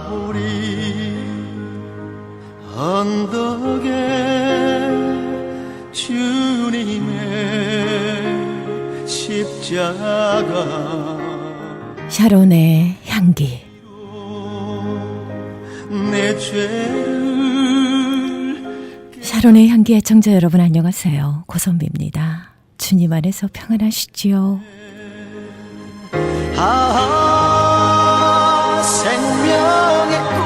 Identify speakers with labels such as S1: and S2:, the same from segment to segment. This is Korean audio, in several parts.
S1: 갈보리 언덕에 주님의 십자가
S2: 샤론의 향기.
S1: 내 죄를
S2: 샤론의 향기 애청자 여러분 안녕하세요. 고선비입니다. 주님 안에서 평안하시지요?
S1: 생명의 꽃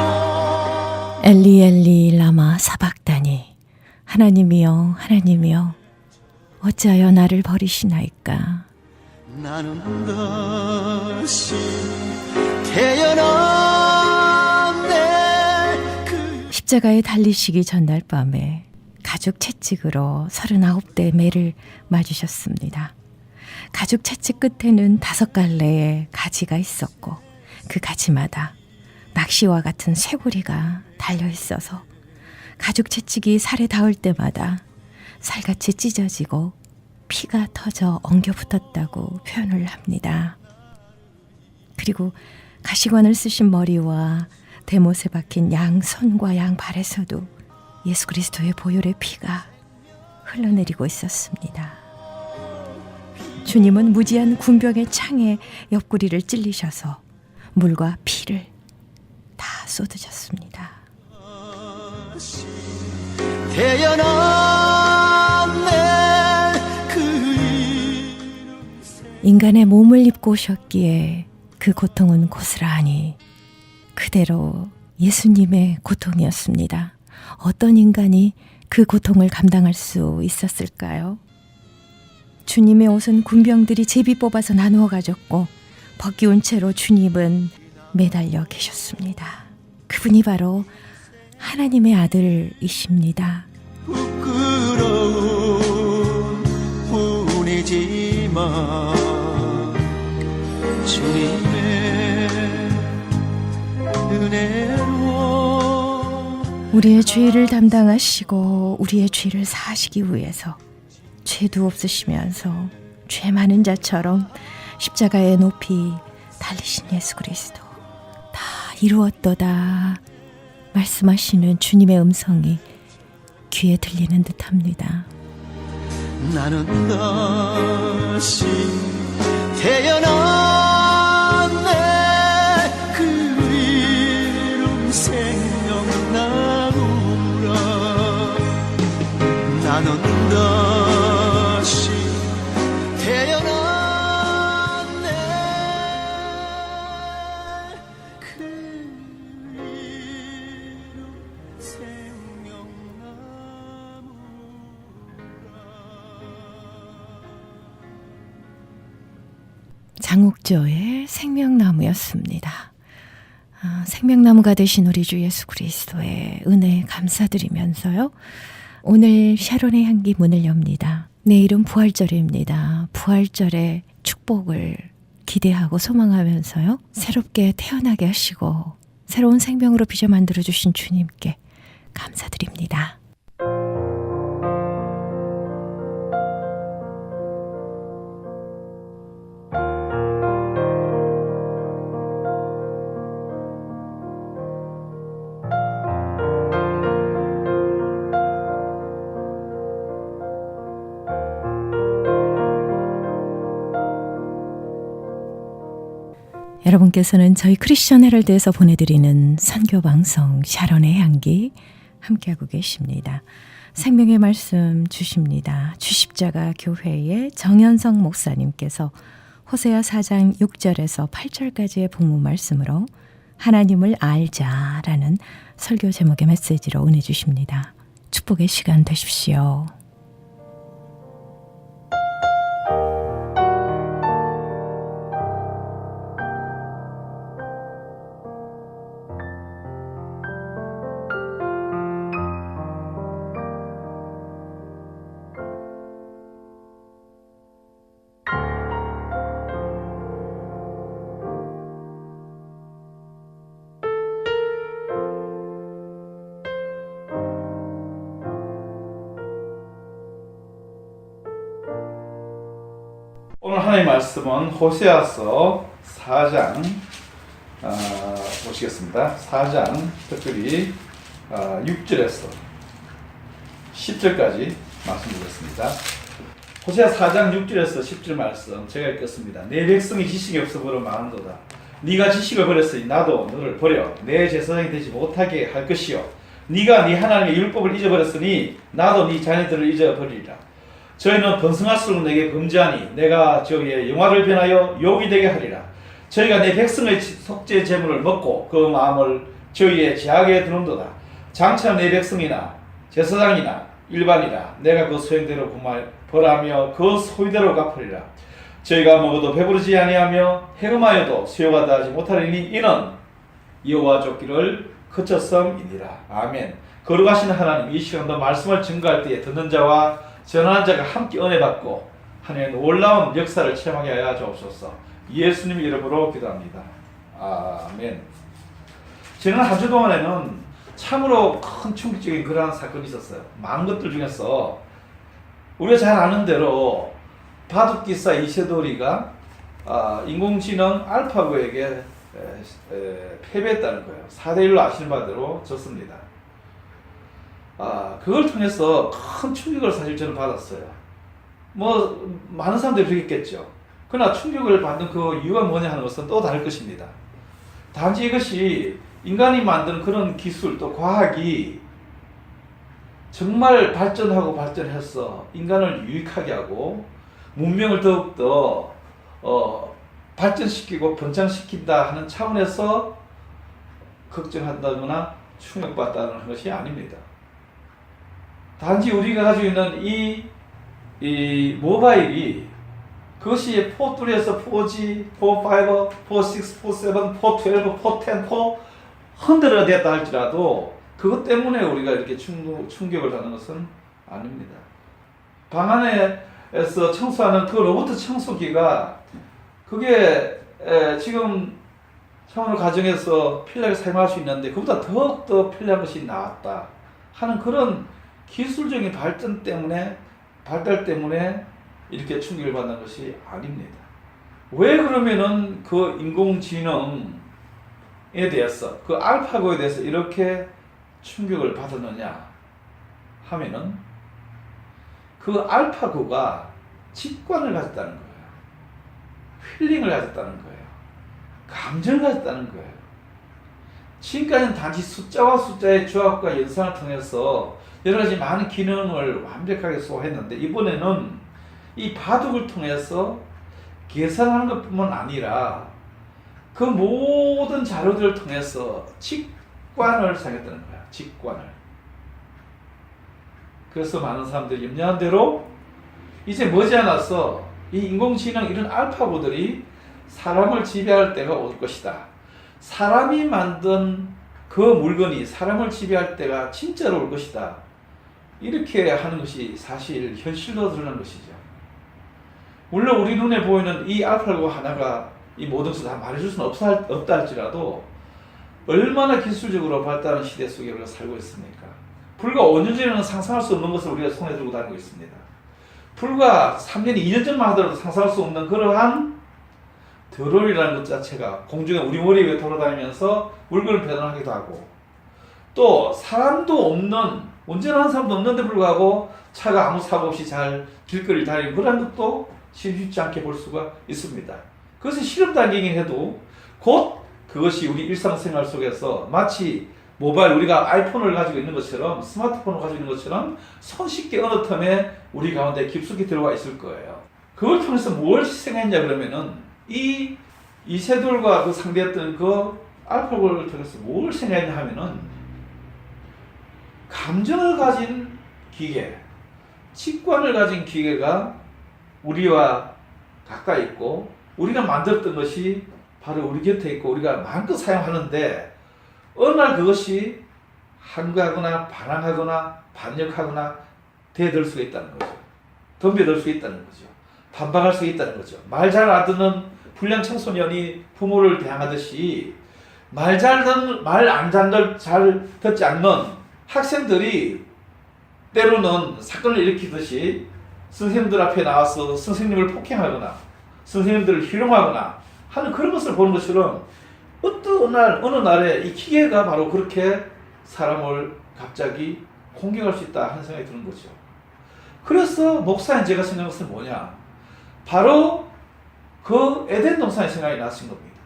S2: 엘리 엘리 라마 사박다니. 하나님이여 하나님이여 어찌하여 나를 버리시나이까.
S1: 나는 다시 태어났네.
S2: 십자가에 달리시기 전날 밤에 가죽 채찍으로 39대 매를 맞으셨습니다. 가죽 채찍 끝에는 5갈래의 가지가 있었고 그 가지마다 낚시와 같은 쇠고리가 달려 있어서 가죽 채찍이 살에 닿을 때마다 살같이 찢어지고 피가 터져 엉겨 붙었다고 표현을 합니다. 그리고 가시관을 쓰신 머리와 대못에 박힌 양 손과 양 발에서도 예수 그리스도의 보혈의 피가 흘러내리고 있었습니다. 주님은 무지한 군병의 창에 옆구리를 찔리셔서 물과 피를 다 쏟으셨습니다. 인간의 몸을 입고 오셨기에 그 고통은 고스란히 그대로 예수님의 고통이었습니다. 어떤 인간이 그 고통을 감당할 수 있었을까요? 주님의 옷은 군병들이 제비 뽑아서 나누어 가졌고 벗기운 채로 주님은 매달려 계셨습니다. 그분이 바로 하나님의 아들이십니다.
S1: 부끄러운 뿐이지만 주님의 은혜로
S2: 우리의 죄를 담당하시고 우리의 죄를 사하시기 위해서 죄도 없으시면서 죄 많은 자처럼 십자가의 높이 달리신 예수 그리스도, 다 이루었도다 말씀하시는 주님의 음성이 귀에 들리는 듯합니다.
S1: 나는 다시 태어났네. 그 이름 생명나무라. 나는 다시 태어났네. 그 이름 생명나무라.
S2: 장욱조의 생명나무였습니다. 생명나무가 되신 우리 주 예수 그리스도의 은혜에 감사드리면서요. 오늘 샤론의 향기 문을 엽니다. 내일은 부활절입니다. 부활절의 축복을 기대하고 소망하면서요. 새롭게 태어나게 하시고 새로운 생명으로 빚어 만들어주신 주님께 감사드립니다. 여러분께서는 저희 크리스천 헤럴드에서 보내드리는 선교방송 샤론의 향기 함께하고 계십니다. 생명의 말씀 주십니다. 주십자가 교회의 정현성 목사님께서 호세아 4장 6절에서 8절까지의 복무 말씀으로 하나님을 알자라는 설교 제목의 메시지로 은혜 주십니다. 축복의 시간 되십시오.
S3: 오늘 하나님의 말씀은 호세아서 4장 보시겠습니다. 4장 특별히 6절에서 10절까지 말씀 보겠습니다. 호세아 4장 6절에서 10절 말씀 제가 읽겠습니다. 내 백성이 지식이 없어 버려 망한도다. 네가 지식을 버렸으니 나도 너를 버려 내 제사장이 되지 못하게 할 것이요 네가 네 하나님의 율법을 잊어버렸으니 나도 네 자녀들을 잊어버리리라. 저희는 번성할수록 내게 범죄하니 내가 저희의 영화를 변하여 욕이 되게 하리라. 저희가 내 백성의 속죄 제물을 먹고 그 마음을 저희의 제약에 두는도다. 장차 내 백성이나 제사장이나 일반이나 내가 그 소행대로 벌하며 그 소유대로 갚으리라. 저희가 먹어도 배부르지 아니하며 해금하여도 수요가 다하지 못하리니 이는 여호와 쫓기를 그쳤음이니라. 아멘. 거룩하신 하나님, 이 시간도 말씀을 증거할 때에 듣는 자와 전하는 자가 함께 은혜 받고 하나님의 놀라운 역사를 체험하게 하여 주옵소서. 예수님 이름으로 기도합니다. 아멘. 지난 한 주 동안에는 참으로 큰 충격적인 그러한 사건이 있었어요. 많은 것들 중에서 우리가 잘 아는 대로 바둑기사 이세돌이가 인공지능 알파고에게 패배했다는 거예요. 4대1로 아시는 바대로 졌습니다. 그걸 통해서 큰 충격을 사실 저는 받았어요. 뭐 많은 사람들이 그랬겠죠. 그러나 충격을 받는 그 이유가 뭐냐 하는 것은 또 다를 것입니다. 단지 이것이 인간이 만드는 그런 기술 또 과학이 정말 발전하고 발전해서 인간을 유익하게 하고 문명을 더욱더 발전시키고 번창시킨다 하는 차원에서 걱정한다거나 충격받다는 것이 아닙니다. 단지 우리가 가지고 있는 이 모바일이 그것이 4.3에서 4G, 4.5, 4.6, 4.7, 4.12, 4.10, 4 흔들어 됐다 할지라도 그것 때문에 우리가 이렇게 충격을 받는 것은 아닙니다. 방 안에서 청소하는 그 로봇 청소기가 그게 지금 처음으로 가정에서 편리하게 사용할 수 있는데 그보다 더욱더 편리한 것이 나왔다 하는 그런 기술적인 발달 때문에 이렇게 충격을 받는 것이 아닙니다. 왜 그러면은 그 인공지능에 대해서 그 알파고에 대해서 이렇게 충격을 받았느냐 하면은 그 알파고가 직관을 가졌다는 거예요. 필링을 가졌다는 거예요. 감정을 가졌다는 거예요. 지금까지는 단지 숫자와 숫자의 조합과 연산을 통해서 여러 가지 많은 기능을 완벽하게 소화했는데 이번에는 이 바둑을 통해서 계산하는 것뿐만 아니라 그 모든 자료들을 통해서 직관을 사용했다는 거야. 직관을. 그래서 많은 사람들이 염려한 대로 이제 머지않아서 이 인공지능 이런 알파고들이 사람을 지배할 때가 올 것이다. 사람이 만든 그 물건이 사람을 지배할 때가 진짜로 올 것이다. 이렇게 하는 것이 사실 현실로 드러난 것이죠. 물론 우리 눈에 보이는 이 알파고 하나가 이 모든 것을 다 말해줄 수는 없다 할지라도 얼마나 기술적으로 발달한 시대 속에 우리가 살고 있습니까? 불과 5년 전에는 상상할 수 없는 것을 우리가 손에 들고 다니고 있습니다. 불과 3년, 2년 전만 하더라도 상상할 수 없는 그러한 드론이라는 것 자체가 공중에 우리 머리 위에 돌아다니면서 물건을 배달하기도 하고 또 사람도 없는 운전하는 사람도 없는데 불구하고 차가 아무 사고 없이 잘 길거리를 다니는 그런 것도 쉽지 않게 볼 수가 있습니다. 그것이 실험 단계이긴 해도 곧 그것이 우리 일상생활 속에서 마치 모바일 우리가 아이폰을 가지고 있는 것처럼 스마트폰을 가지고 있는 것처럼 손쉽게 어느 틈에 우리 가운데 깊숙이 들어와 있을 거예요. 그걸 통해서 뭘 희생했냐 그러면은 이 이세돌과 그 상대했던 그 알파고를 통해서 뭘 희생했냐 하면은 감정을 가진 기계, 직관을 가진 기계가 우리와 가까이 있고 우리가 만들었던 것이 바로 우리 곁에 있고 우리가 마음껏 사용하는데 어느 날 그것이 항거하거나 반항하거나 반역하거나 대들 수가 있다는 거죠. 덤벼들 수 있다는 거죠. 반박할 수 있다는 거죠. 말 잘 안 듣는 불량 청소년이 부모를 대항하듯이 말 잘 듣지 않는 학생들이 때로는 사건을 일으키듯이 선생님들 앞에 나와서 선생님을 폭행하거나 선생님들을 희롱하거나 하는 그런 것을 보는 것처럼 어느 날에 이 기계가 바로 그렇게 사람을 갑자기 공격할 수 있다 하는 생각이 드는 거죠. 그래서 목사인 제가 생각한 것은 뭐냐? 바로 그 에덴 동산의 생각이 나신 겁니다.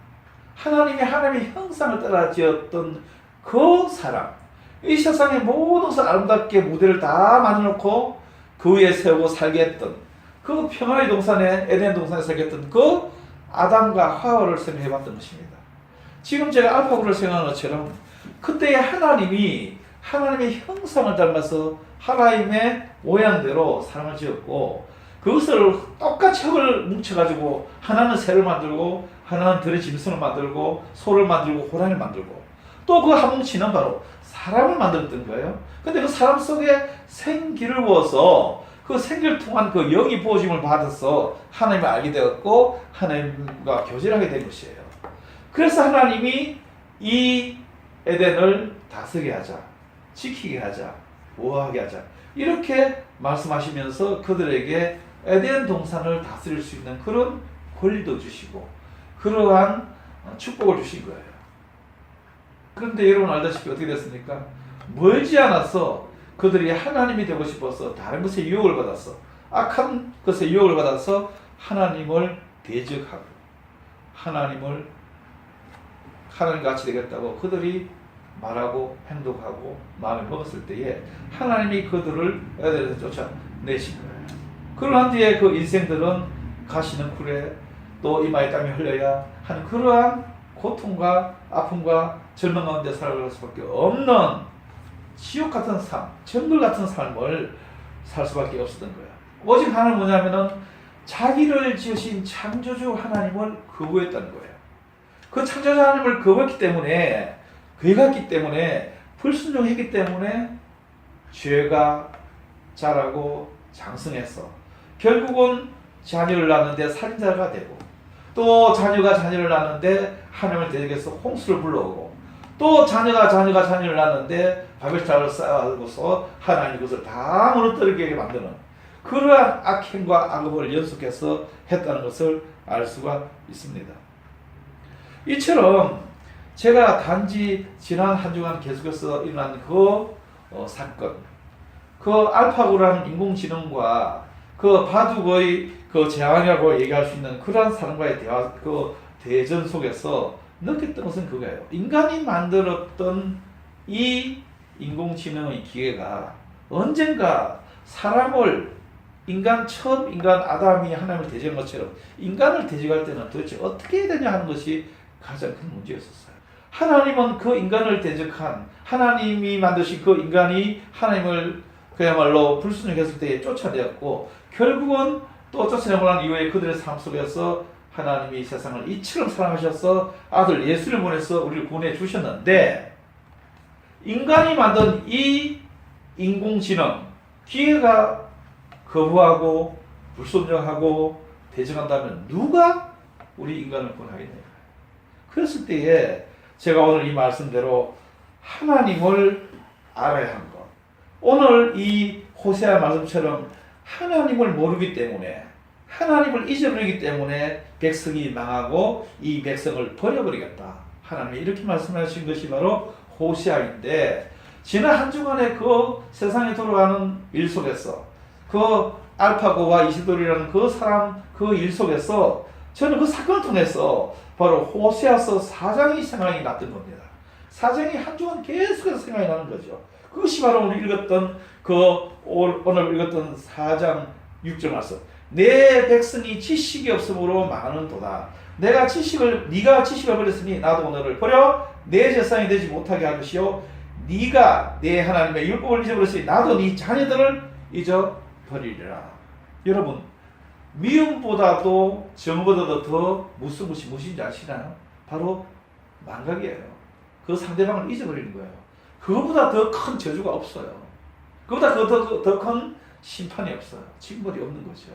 S3: 하나님의 형상을 따라 지었던 그 사람, 이 세상의 모든 것을 아름답게 무대를 다 만들어놓고 그 위에 세우고 살게 했던 그 평화의 동산에 에덴 동산에 살게 했던 그 아담과 하와를 생각해봤던 것입니다. 지금 제가 알파고를 생각하는 것처럼 그때의 하나님의 형상을 닮아서 하나님의 모양대로 사람을 지었고 그것을 똑같이 흙을 뭉쳐가지고 하나는 새를 만들고 하나는 들의 짐승을 만들고 소를 만들고 호랑이를 만들고 또 그 한 뭉치는 바로 사람을 만들었던 거예요. 근데 그 사람 속에 생기를 부어서 그 생기를 통한 그 영이 부어짐을 받아서 하나님을 알게 되었고 하나님과 교제를 하게 된 것이에요. 그래서 하나님이 이 에덴을 다스리게 하자, 지키게 하자, 보호하게 하자 이렇게 말씀하시면서 그들에게 에덴 동산을 다스릴 수 있는 그런 권리도 주시고 그러한 축복을 주신 거예요. 그런데 여러분 알다시피 어떻게 됐습니까? 멀지 않아서 그들이 하나님이 되고 싶어서 다른 것에 유혹을 받았어. 악한 것에 유혹을 받아서 하나님을 대적하고 하나님같이 되겠다고 그들이 말하고 행동하고 마음에 먹었을 때에 하나님이 그들을 에덴에서 쫓아내신 거예요. 그러한 뒤에 그 인생들은 가시는 굴에 또 이마에 땀이 흘려야 하는 그러한 고통과 아픔과 절망 가운데 살아갈 수밖에 없는 지옥 같은 삶, 정글 같은 삶을 살 수밖에 없었던 거예요. 오직 하나는 뭐냐면은 자기를 지으신 창조주 하나님을 거부했다는 거예요. 그 창조주 하나님을 거부했기 때문에 괴갔기 때문에 불순종했기 때문에 죄가 자라고 장성해서 결국은 자녀를 낳는데 살인자가 되고 또 자녀가 자녀를 낳는데 하나님을 대적해서 홍수를 불러오고 또 자녀가 자녀를 낳는데 바벨탑을 쌓아서 하나님 그것을 다 무너뜨리게 만드는 그러한 악행과 악업을 연속해서 했다는 것을 알 수가 있습니다. 이처럼 제가 단지 지난 한 주간 계속해서 일어난 그 사건, 그 알파고라는 인공지능과 그 바둑의 그 제왕이라고 얘기할 수 있는 그러한 사람과의 대화, 그 대전 속에서 느꼈던 것은 그거예요. 인간이 만들었던 이 인공지능의 기계가 언젠가 사람을 처음 인간 아담이 하나님을 대적한 것처럼 인간을 대적할 때는 도대체 어떻게 해야 되냐 하는 것이 가장 큰 문제였었어요. 하나님은 그 인간을 대적한 하나님이 만드신 그 인간이 하나님을 그야말로 불순종했을 때에 쫓아내었고 결국은 또 쫓아내고 난 이후에 그들의 삶 속에서 하나님이 세상을 이처럼 사랑하셔서 아들 예수를 보내서 우리를 구원해 주셨는데 인간이 만든 이 인공지능 기계가 거부하고 불순종하고 대적한다면 누가 우리 인간을 구원하겠냐. 그랬을 때에 제가 오늘 이 말씀대로 하나님을 알아야 한 것. 오늘 이 호세아 말씀처럼 하나님을 모르기 때문에 하나님을 잊어버리기 때문에 백성이 망하고 이 백성을 버려버리겠다. 하나님이 이렇게 말씀하신 것이 바로 호세아인데 지난 한 주간의 그 세상에 돌아가는 일 속에서 그 알파고와 이시돌이라는 그 사람 그 일 속에서 저는 그 사건을 통해서 바로 호세아서 4장이 생각이 났던 겁니다. 4장이 한 주간 계속해서 생각이 나는 거죠. 그것이 바로 오늘 읽었던 오늘 읽었던 4장 6절 말씀. 내 백성이 지식이 없으므로 망하는도다. 네가 지식을 버렸으니 나도 너를 버려 내 제사장이 되지 못하게 할 것이요 네가 내 하나님의 율법을 잊어버렸으니 나도 네 자녀들을 잊어버리리라. 여러분 미움보다도 정보다도 더 무서운 것이 무엇인지 아시나요? 바로 망각이에요. 그 상대방을 잊어버리는 거예요. 그거보다 더 큰 저주가 없어요. 그보다 더 큰 심판이 없어요. 징벌이 없는 거죠.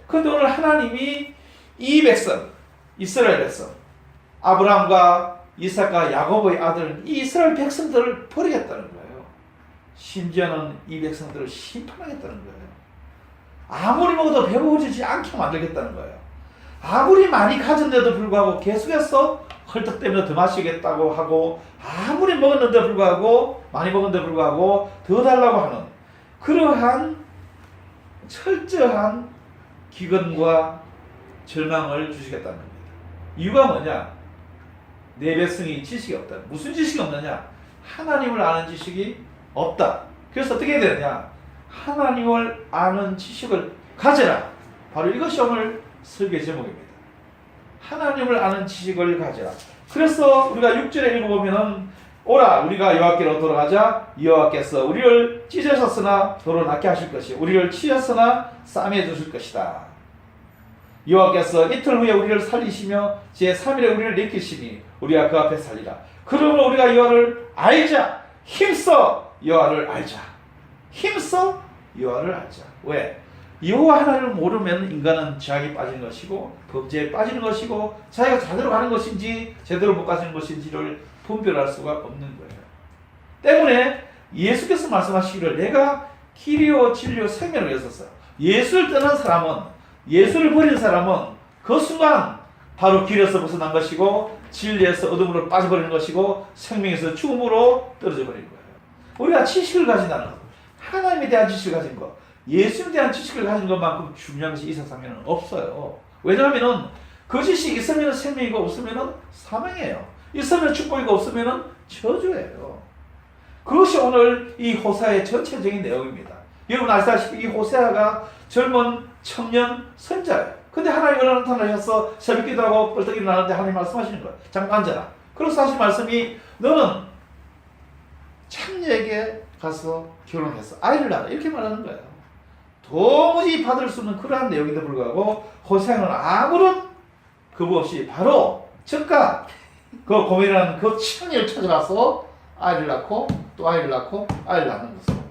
S3: 그런데 오늘 하나님이 이 백성, 이스라엘 백성, 아브라함과 이삭과 야곱의 아들 이 이스라엘 백성들을 버리겠다는 거예요. 심지어는 이 백성들을 심판하겠다는 거예요. 아무리 먹어도 배부르지 않게 만들겠다는 거예요. 아무리 많이 가졌는데도 불구하고 계속해서 헐떡대면서 더 마시겠다고 하고 아무리 먹었는데 불구하고 많이 먹었는데 불구하고 더 달라고 하는 그러한 철저한 기근과 절망을 주시겠다는 겁니다. 이유가 뭐냐? 내 백성이 지식이 없다. 무슨 지식이 없느냐? 하나님을 아는 지식이 없다. 그래서 어떻게 해야 되느냐? 하나님을 아는 지식을 가져라. 바로 이것이 오늘 설계 제목입니다. 하나님을 아는 지식을 가져라. 그래서 우리가 6절에 읽어보면은 오라 우리가 여호와께로 돌아가자. 여호와께서 우리를 찢으셨으나 도로 낫게 하실 것이요 우리를 치셨으나 싸매 주실 것이다. 여호와께서 이틀 후에 우리를 살리시며 제3일에 우리를 내키시니 우리가 그 앞에 살리라. 그러므로 우리가 여호와를 알자. 힘써 여호와를 알자. 힘써 여호와를 알자. 왜? 여호와 하나님을 모르면 인간은 죄악에 빠지는 것이고 범죄에 빠지는 것이고 자기가 제대로 가는 것인지 제대로 못 가는 것인지를 분별할 수가 없는 거예요. 때문에 예수께서 말씀하시기를 내가 길이요 진리요 생명을 했었어요. 예수를 떠난 사람은 예수를 버린 사람은 그 순간 바로 길에서 벗어난 것이고 진리에서 어둠으로 빠져버리는 것이고 생명에서 죽음으로 떨어져 버리는 거예요. 우리가 지식을 가진다는 것, 하나님에 대한 지식을 가진 것, 예수에 대한 지식을 가진 것만큼 중요한 것이 이 세상에는 없어요. 왜냐하면 그 지식이 있으면 생명이고 없으면 사망이에요. 있으면 축복이고 없으면 저주예요. 그것이 오늘 이 호세아의 전체적인 내용입니다. 여러분 아시다시피 이 호세아가 젊은 청년 선자예요. 근데 하나님이 어느 나타나셔서 새벽기도 하고 벌떡 일어나는데 하나님 말씀하시는 거예요. 잠깐 앉아라. 그래서 하신 말씀이 너는 창녀에게 가서 결혼해서 아이를 낳아라. 이렇게 말하는 거예요. 도무지 받을 수 없는 그러한 내용인데 불구하고 호세아는 아무런 거부 없이 바로 즉각 그 고민이라는 그 창녀를 찾아가서 아이를 낳고 또 아이를 낳고 아이를 낳는 것은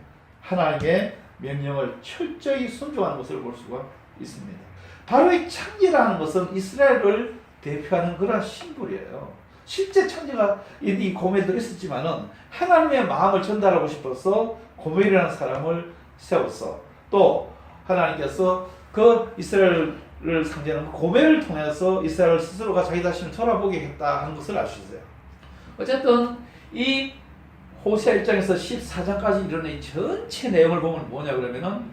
S3: 하나님의 명령을 철저히 순종하는 것을 볼 수가 있습니다. 바로 이 창녀라는 것은 이스라엘을 대표하는 그런 심볼이에요. 실제 창녀가 이 고멜도 있었지만은 하나님의 마음을 전달하고 싶어서 고멜이라는 사람을 세웠어. 또 하나님께서 그 이스라엘을 상징하는 고멜을 통해서 이스라엘 스스로가 자기 자신을 돌아보게 했다 하는 것을 알 수 있어요. 어쨌든 이 호세아 1장에서 14장까지 이르는 이 전체 내용을 보면 뭐냐 그러면은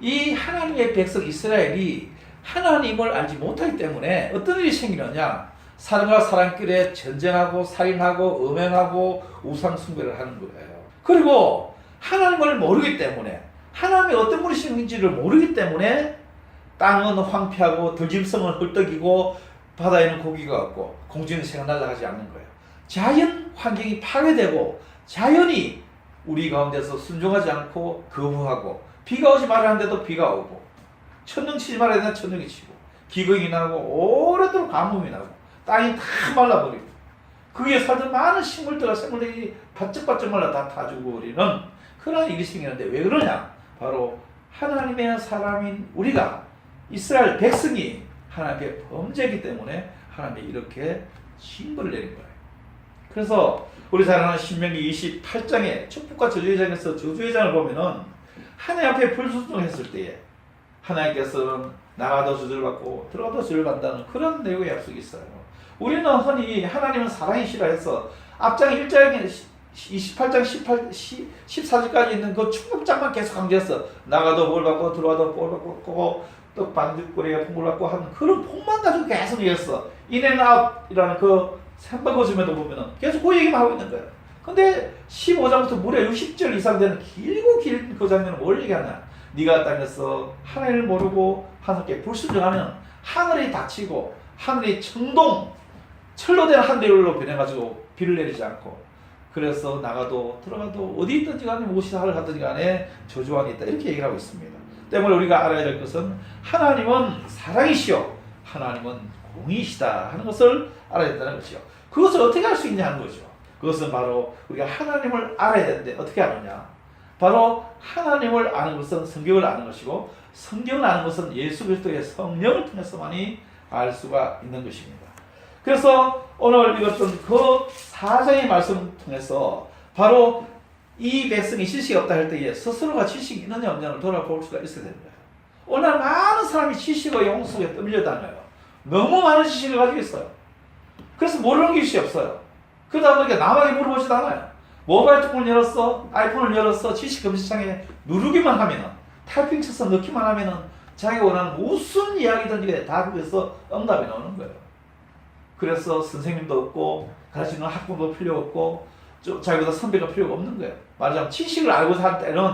S3: 이 하나님의 백성 이스라엘이 하나님을 알지 못하기 때문에 어떤 일이 생기느냐? 사람과 사람끼리 전쟁하고 살인하고 음행하고 우상 숭배를 하는 거예요. 그리고 하나님을 모르기 때문에 하나님이 어떤 분이신지를 모르기 때문에 땅은 황폐하고 들짐승은 헐떡이고 바다에는 고기가 없고 공중에 새가 날아가지 않는 거예요. 자연 환경이 파괴되고 자연이 우리 가운데서 순종하지 않고 거부하고 비가 오지 말았는데도 비가 오고 천둥 치지 말아야 되는데 천둥이 치고 기근이 나고 오래도록 가뭄이 나고 땅이 다 말라버리고 거기에 살던 많은 식물들과 생물들이 바짝바짝 말라 다 죽어버리는 그런 일이 생기는데 왜 그러냐? 바로 하나님의 사람인 우리가 이스라엘 백성이 하나님께 범죄이기 때문에 하나님이 이렇게 징벌을 내린 거예요. 그래서 우리 잘 아는 신명기 28장에 축복과 저주의 장에서 저주의 장을 보면은 하나님 앞에 불순종했을 때에 하나님께서는 나가도 저주를 받고 들어가도 저주를 받는다는 그런 내용의 약속이 있어요. 우리는 흔히 하나님은 사랑이시라 해서 앞장 1장에 28장 14절까지 있는 그 축복장만 계속 강조해서 나가도 뭘 받고 들어가도 뭘 받고 또 반죽거리에 풍부를 받고 하는 그런 복만 가지고 계속 얘기했어. 인앤아웃이라는 그 샘바거즘에도 보면은 계속 그 얘기만 하고 있는 거예요. 근데 15장부터 무려 60절 이상 되는 길고 긴 그 장면은 뭘 얘기하냐? 네가 땅에서 하나님을 모르고 하나님께 불순종하면 하늘이 닫히고 하늘이 천동 철로 된 하늘로 변해가지고 비를 내리지 않고 그래서 나가도 들어가도 어디 있든지 간에 무엇이 하든 간에 저주함이 있다 이렇게 얘기를 하고 있습니다. 때문에 우리가 알아야 될 것은 하나님은 사랑이시오 하나님은 공의시다 하는 것을 알아야 된다는 것이요. 그것을 어떻게 알 수 있냐 하는 거죠. 그것은 바로 우리가 하나님을 알아야 되는데 어떻게 아느냐? 바로 하나님을 아는 것은 성경을 아는 것이고 성경을 아는 것은 예수 그리스도의 성령을 통해서만이 알 수가 있는 것입니다. 그래서 오늘 읽었던 그 4장의 말씀을 통해서 바로 이 백성이 지식이 없다 할 때에 스스로가 지식이 있느냐 없느냐를 돌아볼 수가 있어야 됩니다. 오늘 많은 사람이 지식의 용 속에 떠밀려 다녀요. 너무 많은 지식을 가지고 있어요. 그래서 모르는 것이 없어요. 그러다 보니까 남에게 물어보지도 않아요. 모바일 폰을 열었어, 아이폰을 열었어, 지식 검색창에 누르기만 하면은, 타이핑 쳐서 넣기만 하면은 자기가 원하는 무슨 이야기든지 다 거기서 응답이 나오는 거예요. 그래서 선생님도 없고 가르치는 학부도 필요 없고 자기보다 선배가 필요가 없는 거예요. 말하자면 지식을 알고자 할 때는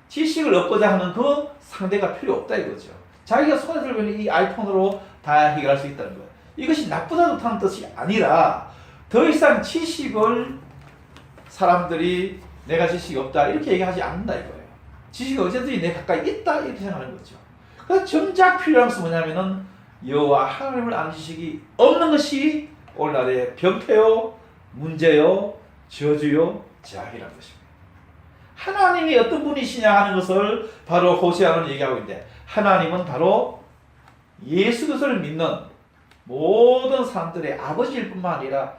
S3: 지식을 얻고자 하는 그 상대가 필요 없다 이거죠. 자기가 손에 들고 있는 이 아이폰으로 다 해결할 수 있다는 거예요. 이것이 나쁘다 좋다는 뜻이 아니라 더 이상 지식을 사람들이 내가 지식이 없다 이렇게 얘기하지 않는다 이거예요. 지식이 언제든지 내 가까이 있다 이렇게 생각하는 거죠. 그래서 정작 필요한 것은 뭐냐면은 여호와 하나님을 아는 지식이 없는 것이 오늘날의 병폐요, 문제요, 저주요, 제약이라는 것입니다. 하나님이 어떤 분이시냐 하는 것을 바로 호세아는 얘기하고 있는데 하나님은 바로 예수 그리스도를 믿는 모든 사람들의 아버지일 뿐만 아니라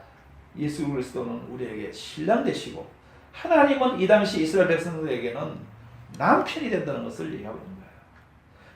S3: 예수 그리스도는 우리에게 신랑 되시고 하나님은 이 당시 이스라엘 백성들에게는 남편이 된다는 것을 얘기하고 있는 거예요.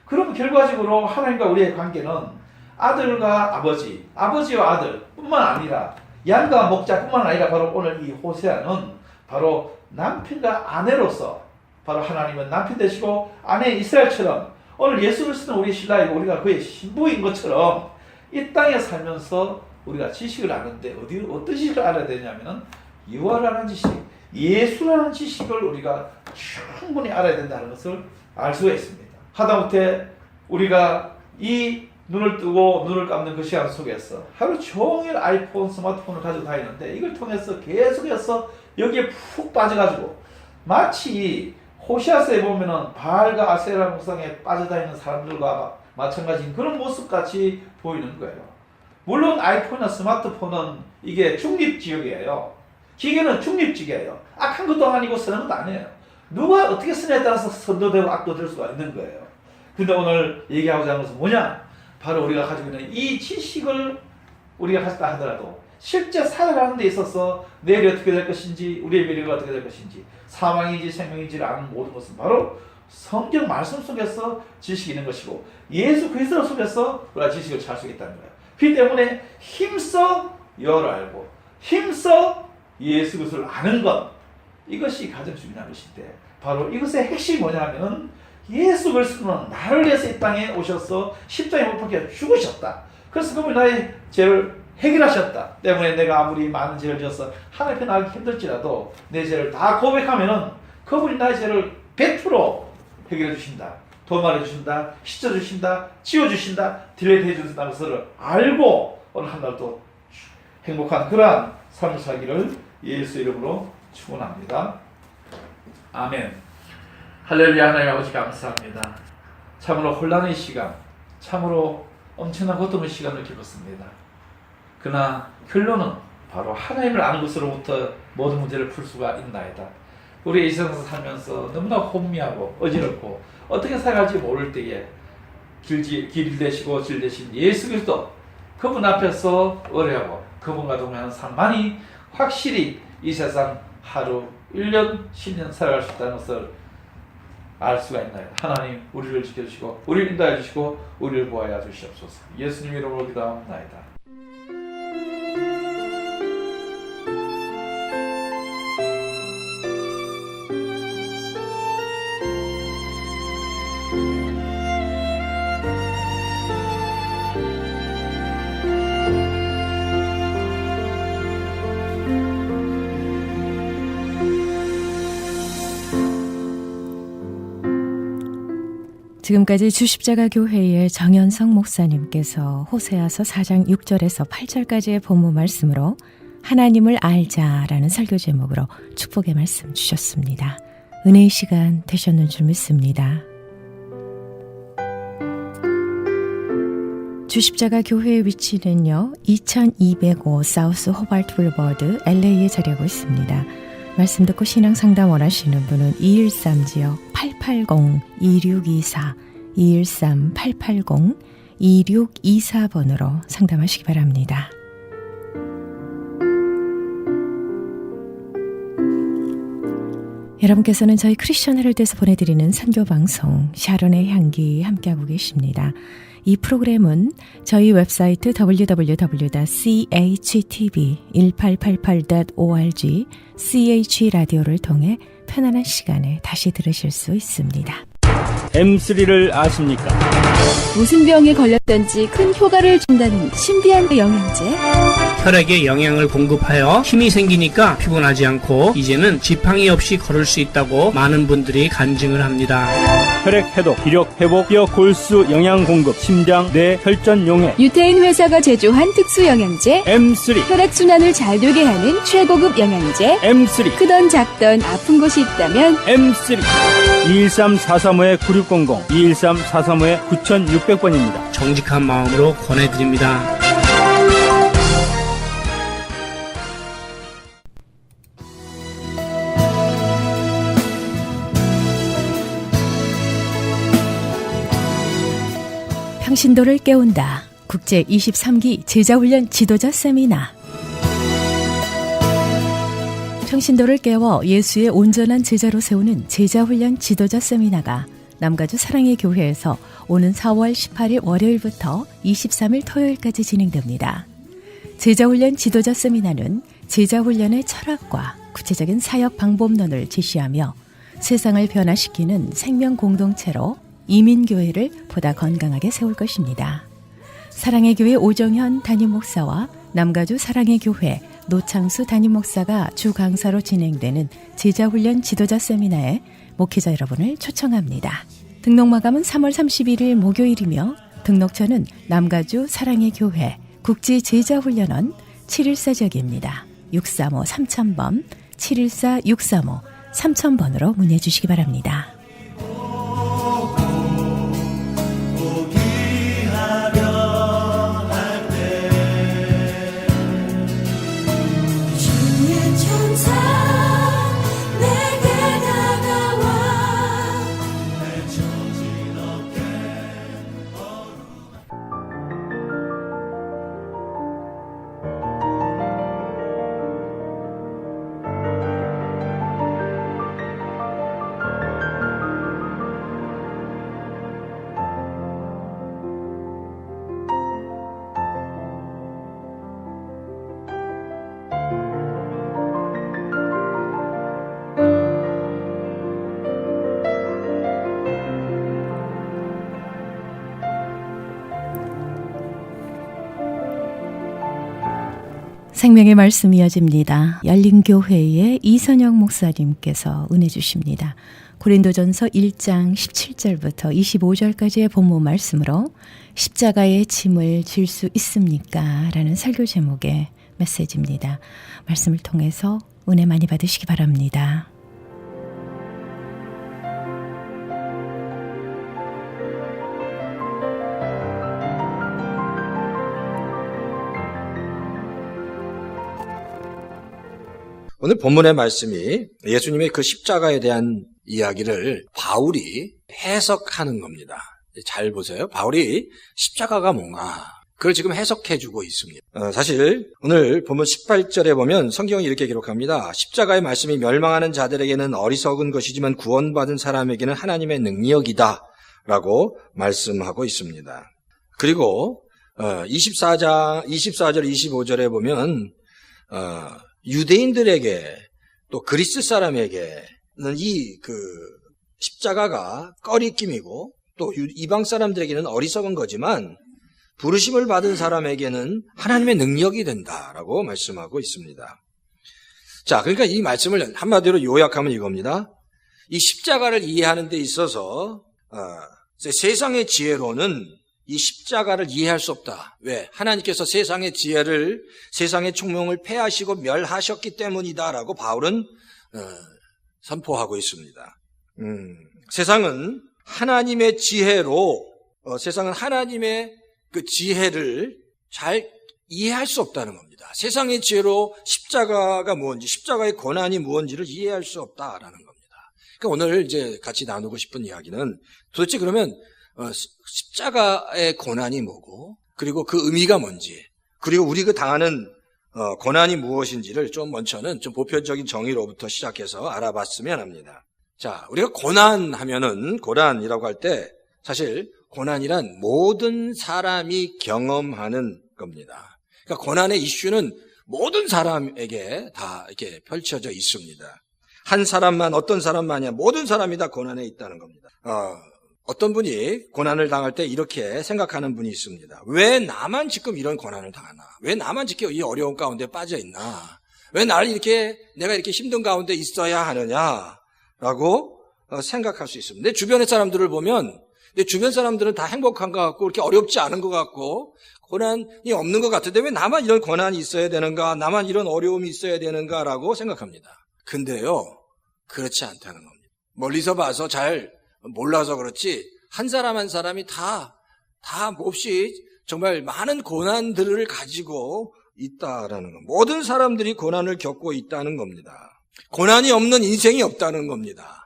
S3: 그럼 결과적으로 하나님과 우리의 관계는 아들과 아버지, 아버지와 아들 뿐만 아니라 양과 목자뿐만 아니라 바로 오늘 이 호세아는 바로 남편과 아내로서 바로 하나님은 남편 되시고 아내 이스라엘처럼 오늘 예수 그리스도는 우리 신랑이고 우리가 그의 신부인 것처럼 이 땅에 살면서 우리가 지식을 아는데 어떤 지식을 알아야 되냐면은 여호와라는 지식, 예수라는 지식을 우리가 충분히 알아야 된다는 것을 알 수가 있습니다. 하다못해 우리가 이 눈을 뜨고 눈을 감는 그 시간 속에서 하루 종일 아이폰, 스마트폰을 가지고 다니는데 이걸 통해서 계속해서 여기에 푹 빠져가지고 마치 호시아서에 보면은 바알과 아세라 목상에 빠져다니는 사람들과 마찬가지인 그런 모습같이 보이는 거예요. 물론 아이폰이나 스마트폰은 이게 중립지역이에요. 기계는 중립지역이에요. 악한 것도 아니고 선한 것도 아니에요. 누가 어떻게 쓰냐에 따라서 선도 되고 악도 될 수가 있는 거예요. 근데 오늘 얘기하고자 하는 것은 뭐냐? 바로 우리가 가지고 있는 이 지식을 우리가 가졌다 하더라도 실제 살아가는 데 있어서 내일이 어떻게 될 것인지 우리의 미래가 어떻게 될 것인지 사망인지 생명인지를 아는 모든 것은 바로 성경 말씀 속에서 지식이 있는 것이고 예수 그리스도 속에서 우리가 지식을 찾을 수 있다는 거예요. 그렇기 때문에 힘써 여호와를 알고 힘써 예수 그리스도를 아는 것 이것이 가장 중요한 것인데 바로 이것의 핵심이 뭐냐면 예수 그리스도는 나를 위해서 이 땅에 오셔서 십자가에 못 박혀 죽으셨다. 그래서 그분이 나의 죄를 해결하셨다. 때문에 내가 아무리 많은 죄를 져서 하나님 앞에 나가기 힘들지라도 내 죄를 다 고백하면은 그분이 나의 죄를 100% 해결해 주신다. 도말해 주신다. 씻어 주신다. 지워 주신다. 딜레이트 해 주신다는 것을 알고 오늘 한 날도 행복한 그러한 삶을 살기를 예수 이름으로 축원합니다. 아멘. 할렐루야. 하나님 아버지 감사합니다. 참으로 혼란의 시간, 참으로 엄청난 고통의 시간을 겪었습니다. 그러나 결론은 바로 하나님을 아는 것으로부터 모든 문제를 풀 수가 있나이다. 우리 이 세상에서 살면서 너무나 혼미하고 어지럽고 어떻게 살아갈지 모를 때에 길 되시고 질 되신 예수 그리스도 그분 앞에서 의뢰하고 그분과 동행하는 삶만이 확실히 이 세상 하루 1년 10년 살아갈 수 있다는 것을 알 수가 있나요? 하나님 우리를 지켜주시고 우리를 인도해 주시고 우리를 보호하여 주시옵소서. 예수님 이름으로 기도합니다.
S2: 지금까지 주십자가 교회의 정현성 목사님께서 호세아서 4장 6절에서 8절까지의 본문 말씀으로 하나님을 알자라는 설교 제목으로 축복의 말씀 주셨습니다. 은혜의 시간 되셨는 줄 믿습니다. 주십자가 교회의 위치는요, 2205 사우스 호발트 블버드 LA에 자리하고 있습니다. 말씀 듣고 신앙 상담 원하시는 분은 213지역 880-2624 213-880-2624번으로 상담하시기 바랍니다. 여러분께서는 저희 크리스천 헤럴드에서 보내드리는 선교방송 샤론의 향기 함께하고 계십니다. 이 프로그램은 저희 웹사이트 www.chtv1888.org ch라디오를 통해 편안한 시간에 다시 들으실 수 있습니다.
S4: M3를 아십니까?
S5: 무슨 병에 걸렸던지 큰 효과를 준다는 신비한 영양제.
S6: 혈액에 영양을 공급하여 힘이 생기니까 피곤하지 않고 이제는 지팡이 없이 걸을 수 있다고 많은 분들이 간증을 합니다.
S4: 혈액 해독, 기력 회복, 뼈 골수 영양 공급, 심장, 뇌, 혈전 용해.
S5: 유태인 회사가 제조한 특수 영양제.
S4: M3,
S5: 혈액순환을 잘 되게 하는 최고급 영양제.
S4: M3,
S5: 크던 작던 아픈 곳이 있다면
S4: M3. 213-435-9600, 213-435-9600번입니다.
S6: 정직한 마음으로 권해드립니다.
S2: 평신도를 깨운다. 국제 23기 제자훈련 지도자 세미나. 평신도를 깨워 예수의 온전한 제자로 세우는 제자훈련 지도자 세미나가 남가주 사랑의 교회에서 오는 4월 18일 월요일부터 23일 토요일까지 진행됩니다. 제자훈련 지도자 세미나는 제자훈련의 철학과 구체적인 사역 방법론을 제시하며 세상을 변화시키는 생명 공동체로 이민교회를 보다 건강하게 세울 것입니다. 사랑의 교회 오정현 담임 목사와 남가주 사랑의 교회 노창수 담임 목사가 주 강사로 진행되는 제자훈련 지도자 세미나에 목회자 여러분을 초청합니다. 등록 마감은 3월 31일 목요일이며 등록처는 남가주 사랑의 교회 국제제자훈련원 714지역입니다. 635-3000번, 714-635-3000번으로 문의해 주시기 바랍니다. 생명의 말씀이 이어집니다. 열린교회의 이선영 목사님께서 은혜 주십니다. 고린도전서 1장 17절부터 25절까지의 본문 말씀으로 십자가의 짐을 질 수 있습니까? 라는 설교 제목의 메시지입니다. 말씀을 통해서 은혜 많이 받으시기 바랍니다.
S7: 오늘 본문의 말씀이 예수님의 그 십자가에 대한 이야기를 바울이 해석하는 겁니다. 잘 보세요. 바울이 십자가가 뭔가 그걸 지금 해석해주고 있습니다. 사실 오늘 본문 18절에 보면 성경이 이렇게 기록합니다. 십자가의 말씀이 멸망하는 자들에게는 어리석은 것이지만 구원받은 사람에게는 하나님의 능력이다 라고 말씀하고 있습니다. 그리고 24절 25절에 보면 유대인들에게 또 그리스 사람에게는 이 십자가가 꺼리낌이고 또 이방 사람들에게는 어리석은 거지만 부르심을 받은 사람에게는 하나님의 능력이 된다라고 말씀하고 있습니다. 자, 그러니까 이 말씀을 한마디로 요약하면 이겁니다. 이 십자가를 이해하는 데 있어서 세상의 지혜로는 이 십자가를 이해할 수 없다. 왜? 하나님께서 세상의 지혜를, 세상의 총명을 패하시고 멸하셨기 때문이다라고 바울은 선포하고 있습니다. 세상은 하나님의 지혜로, 세상은 하나님의 그 지혜를 잘 이해할 수 없다는 겁니다. 세상의 지혜로 십자가가 무엇인지, 십자가의 고난이 무엇인지를 이해할 수 없다라는 겁니다. 그러니까 오늘 이제 같이 나누고 싶은 이야기는 도대체 그러면 십자가의 고난이 뭐고, 그리고 그 의미가 뭔지, 그리고 우리가 당하는 고난이 무엇인지를 좀 먼저는 좀 보편적인 정의로부터 시작해서 알아봤으면 합니다. 자, 우리가 고난이라고 할 때 사실 고난이란 모든 사람이 경험하는 겁니다. 그러니까 고난의 이슈는 모든 사람에게 다 이렇게 펼쳐져 있습니다. 한 사람만, 어떤 사람만이야, 모든 사람이 다 고난에 있다는 겁니다. 어떤 분이 고난을 당할 때 이렇게 생각하는 분이 있습니다. 왜 나만 지금 이런 고난을 당하나? 왜 나만 지금 이 어려운 가운데 빠져 있나? 왜 나를 이렇게, 내가 이렇게 힘든 가운데 있어야 하느냐라고 생각할 수 있습니다. 내 주변의 사람들을 보면 내 주변 사람들은 다 행복한 것 같고 그렇게 어렵지 않은 것 같고 고난이 없는 것 같은데 왜 나만 이런 고난이 있어야 되는가? 나만 이런 어려움이 있어야 되는가라고 생각합니다. 근데요, 그렇지 않다는 겁니다. 멀리서 봐서 잘 몰라서 그렇지 한 사람 한 사람이 다 몹시 정말 많은 고난들을 가지고 있다라는 겁니다. 모든 사람들이 고난을 겪고 있다는 겁니다. 고난이 없는 인생이 없다는 겁니다.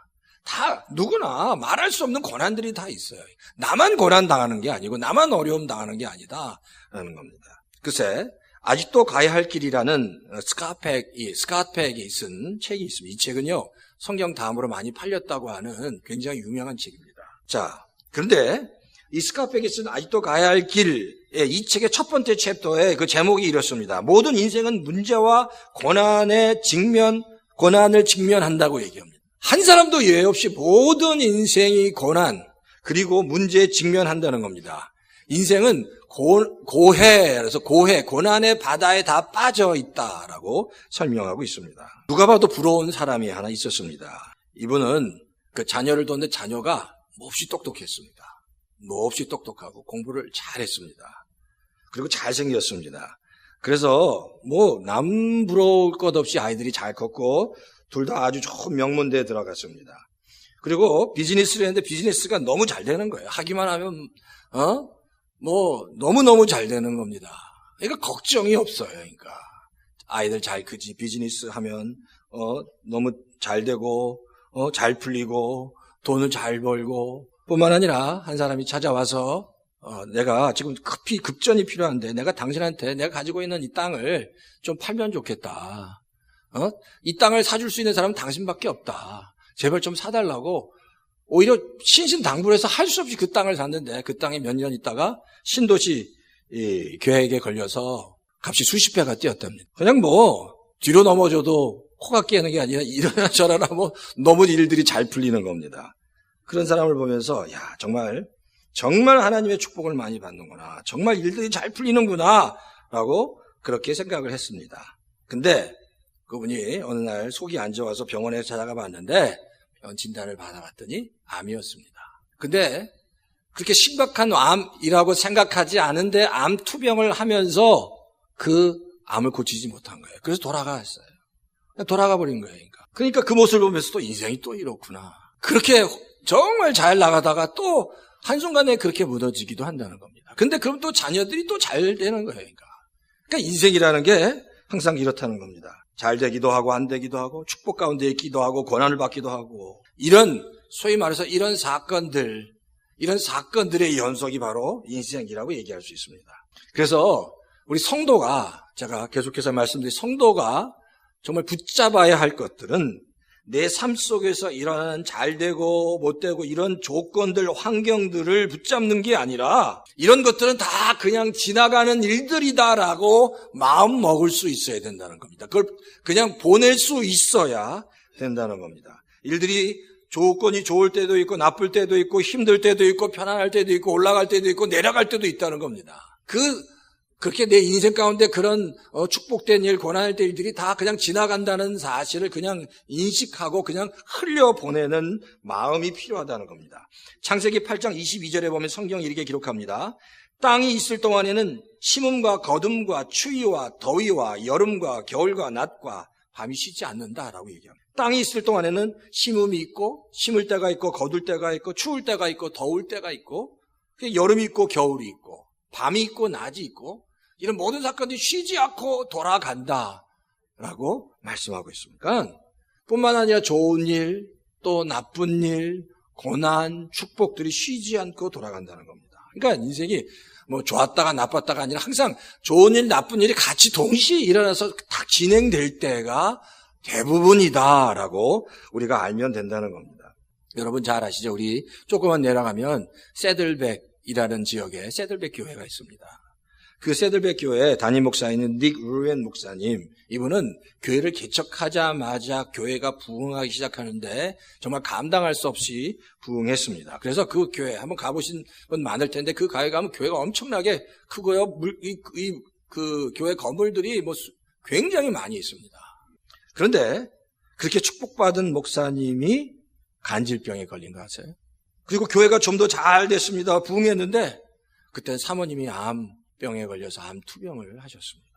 S7: 다 누구나 말할 수 없는 고난들이 다 있어요. 나만 고난 당하는 게 아니고 나만 어려움 당하는 게 아니다라는 겁니다. 글쎄 아직도 가야 할 길이라는 스캇팩이 쓴 책이 있습니다. 이 책은요 성경 다음으로 많이 팔렸다고 하는 굉장히 유명한 책입니다. 자, 그런데 이 스캇팩이 쓴 아직도 가야 할 길의 이 책의 첫 번째 챕터에 그 제목이 이렇습니다. 모든 인생은 문제와 고난을 직면한다고 얘기합니다. 한 사람도 예외 없이 모든 인생이 고난 그리고 문제에 직면한다는 겁니다. 인생은 그래서 고난의 바다에 다 빠져 있다라고 설명하고 있습니다. 누가 봐도 부러운 사람이 하나 있었습니다. 이분은 그 자녀를 뒀는데 자녀가 몹시 똑똑했습니다. 몹시 똑똑하고 공부를 잘했습니다. 그리고 잘생겼습니다. 그래서 남 부러울 것 없이 아이들이 잘 컸고 둘 다 아주 좋은 명문대에 들어갔습니다. 그리고 비즈니스를 했는데 비즈니스가 너무 잘 되는 거예요. 하기만 하면 너무너무 잘 되는 겁니다. 그러니까 걱정이 없어요. 그러니까 아이들 잘 크지 비즈니스 하면 너무 잘 되고 잘 풀리고 돈을 잘 벌고 뿐만 아니라 한 사람이 찾아와서 내가 지금 급전이 필요한데 내가 당신한테 내가 가지고 있는 이 땅을 좀 팔면 좋겠다. 이 땅을 사줄 수 있는 사람은 당신밖에 없다. 제발 좀 사달라고 오히려 신신당부해서 할 수 없이 그 땅을 샀는데 그 땅에 몇 년 있다가 신도시 계획에 걸려서 값이 수십 배가 뛰었답니다. 그냥 뒤로 넘어져도 코가 깨는 게 아니라 이러나 저러나 너무 일들이 잘 풀리는 겁니다. 그런 사람을 보면서 정말 하나님의 축복을 많이 받는구나. 정말 일들이 잘 풀리는구나 라고 그렇게 생각을 했습니다. 근데 그분이 어느 날 속이 안 좋아서 병원에 찾아가 봤는데 병원 진단을 받아봤더니 암이었습니다. 근데 그렇게 심각한 암이라고 생각하지 않은데 암 투병을 하면서 그 암을 고치지 못한 거예요. 그래서 돌아갔어요. 돌아가 버린 거예요. 그러니까 그 모습을 보면서 또 인생이 또 이렇구나. 그렇게 정말 잘 나가다가 또 한순간에 그렇게 무너지기도 한다는 겁니다. 근데 그럼 또 자녀들이 또 잘 되는 거예요. 그러니까 인생이라는 게 항상 이렇다는 겁니다. 잘 되기도 하고 안 되기도 하고 축복 가운데 있기도 하고 고난을 받기도 하고 이런 소위 말해서 이런 사건들의 연속이 바로 인생이라고 얘기할 수 있습니다. 그래서 우리 성도가 제가 계속해서 말씀드린 성도가 정말 붙잡아야 할 것들은 내 삶 속에서 일어나는 잘 되고 못 되고 이런 조건들, 환경들을 붙잡는 게 아니라 이런 것들은 다 그냥 지나가는 일들이다라고 마음 먹을 수 있어야 된다는 겁니다. 그걸 그냥 보낼 수 있어야 된다는 겁니다. 일들이 조건이 좋을 때도 있고 나쁠 때도 있고 힘들 때도 있고 편안할 때도 있고 올라갈 때도 있고 내려갈 때도 있다는 겁니다. 그렇게 내 인생 가운데 그런 축복된 일, 고난될 일들이 다 그냥 지나간다는 사실을 그냥 인식하고 그냥 흘려보내는 마음이 필요하다는 겁니다. 창세기 8장 22절에 보면 성경이 이렇게 기록합니다. 땅이 있을 동안에는 심음과 거둠과 추위와 더위와 여름과 겨울과 낮과 밤이 쉬지 않는다라고 얘기합니다. 땅이 있을 동안에는 심음이 있고 심을 때가 있고 거둘 때가 있고 추울 때가 있고 더울 때가 있고 여름이 있고 겨울이 있고 밤이 있고 낮이 있고 이런 모든 사건들이 쉬지 않고 돌아간다라고 말씀하고 있습니다. 뿐만 아니라 좋은 일, 또 나쁜 일, 고난, 축복들이 쉬지 않고 돌아간다는 겁니다. 그러니까 인생이 좋았다가 나빴다가 아니라 항상 좋은 일, 나쁜 일이 같이 동시에 일어나서 딱 진행될 때가 대부분이다라고 우리가 알면 된다는 겁니다. 여러분 잘 아시죠? 우리 조금만 내려가면 새들백 일하는 지역에 새들백 교회가 있습니다. 그 새들백 교회 담임 목사인 닉 루엔 목사님, 이분은 교회를 개척하자마자 교회가 부흥하기 시작하는데 정말 감당할 수 없이 부흥했습니다. 그래서 그 교회 한번 가보신 분 많을 텐데 그 교회 가면 교회가 엄청나게 크고요. 그 교회 건물들이 굉장히 많이 있습니다. 그런데 그렇게 축복받은 목사님이 간질병에 걸린 거 아세요? 그리고 교회가 좀 더 잘 됐습니다. 부흥했는데 그때는 사모님이 암병에 걸려서 암투병을 하셨습니다.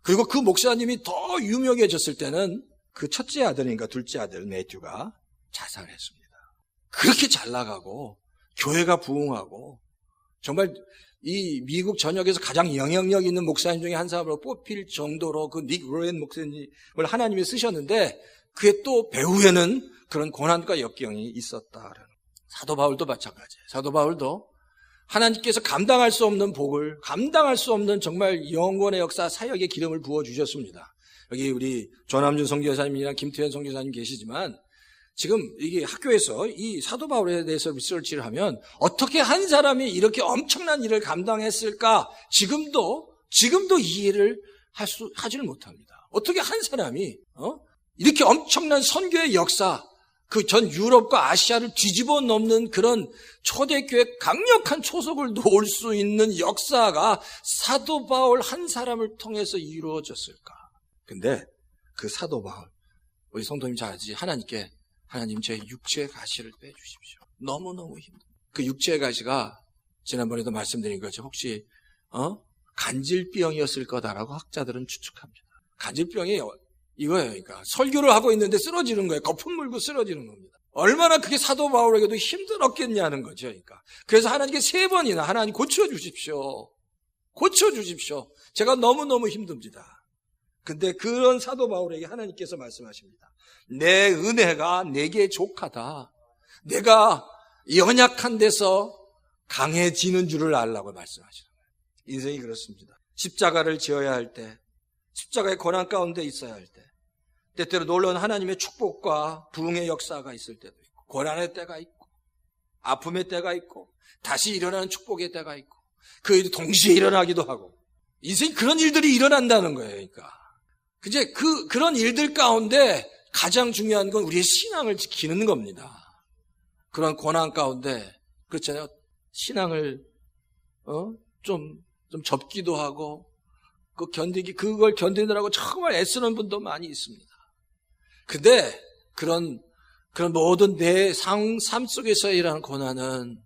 S7: 그리고 그 목사님이 더 유명해졌을 때는 그 첫째 아들인가 둘째 아들 매튜가 자살했습니다. 그렇게 잘 나가고 교회가 부흥하고 정말 이 미국 전역에서 가장 영향력 있는 목사님 중에 한 사람으로 뽑힐 정도로 그 닉 로엔 목사님을 하나님이 쓰셨는데 그게 또 배후에는 그런 고난과 역경이 있었다라는. 사도 바울도 마찬가지예요. 사도 바울도 하나님께서 감당할 수 없는 복을, 감당할 수 없는 정말 영원의 역사 사역의 기름을 부어주셨습니다. 여기 우리 조남준 선교사님이랑 김태현 선교사님 계시지만 지금 이게 학교에서 이 사도 바울에 대해서 리서치를 하면 어떻게 한 사람이 이렇게 엄청난 일을 감당했을까? 지금도 이해를 하지를 못합니다. 어떻게 한 사람이 이렇게 엄청난 선교의 역사, 그 전 유럽과 아시아를 뒤집어 넘는 그런 초대교회 강력한 초석을 놓을 수 있는 역사가 사도 바울 한 사람을 통해서 이루어졌을까? 근데 그 사도 바울, 우리 성도님 잘 알지? 하나님 제 육체의 가시를 빼주십시오. 너무너무 힘들어요. 그 육체의 가시가 지난번에도 말씀드린 거죠. 혹시 간질병이었을 거다라고 학자들은 추측합니다. 간질병이 이거예요. 그러니까 설교를 하고 있는데 쓰러지는 거예요. 거품 물고 쓰러지는 겁니다. 얼마나 그게 사도 바울에게도 힘들었겠냐는 거죠. 그러니까 그래서 하나님께 3번이나 하나님 고쳐주십시오. 제가 너무너무 힘듭니다. 근데 그런 사도 바울에게 하나님께서 말씀하십니다. 내 은혜가 내게 족하다. 내가 연약한 데서 강해지는 줄을 알라고 말씀하시는 거예요. 인생이 그렇습니다. 십자가를 지어야 할 때, 십자가의 고난 가운데 있어야 할 때, 때때로 놀라운 하나님의 축복과 부흥의 역사가 있을 때도 있고, 고난의 때가 있고, 아픔의 때가 있고, 다시 일어나는 축복의 때가 있고, 그 일이 동시에 일어나기도 하고, 인생이 그런 일들이 일어난다는 거예요. 그러니까 이제 그런 일들 가운데 가장 중요한 건 우리의 신앙을 지키는 겁니다. 그런 고난 가운데 그렇잖아요. 신앙을 좀 접기도 하고 그걸 견디느라고 정말 애쓰는 분도 많이 있습니다. 근데 그런 모든 내 삶 속에서 일하는 고난은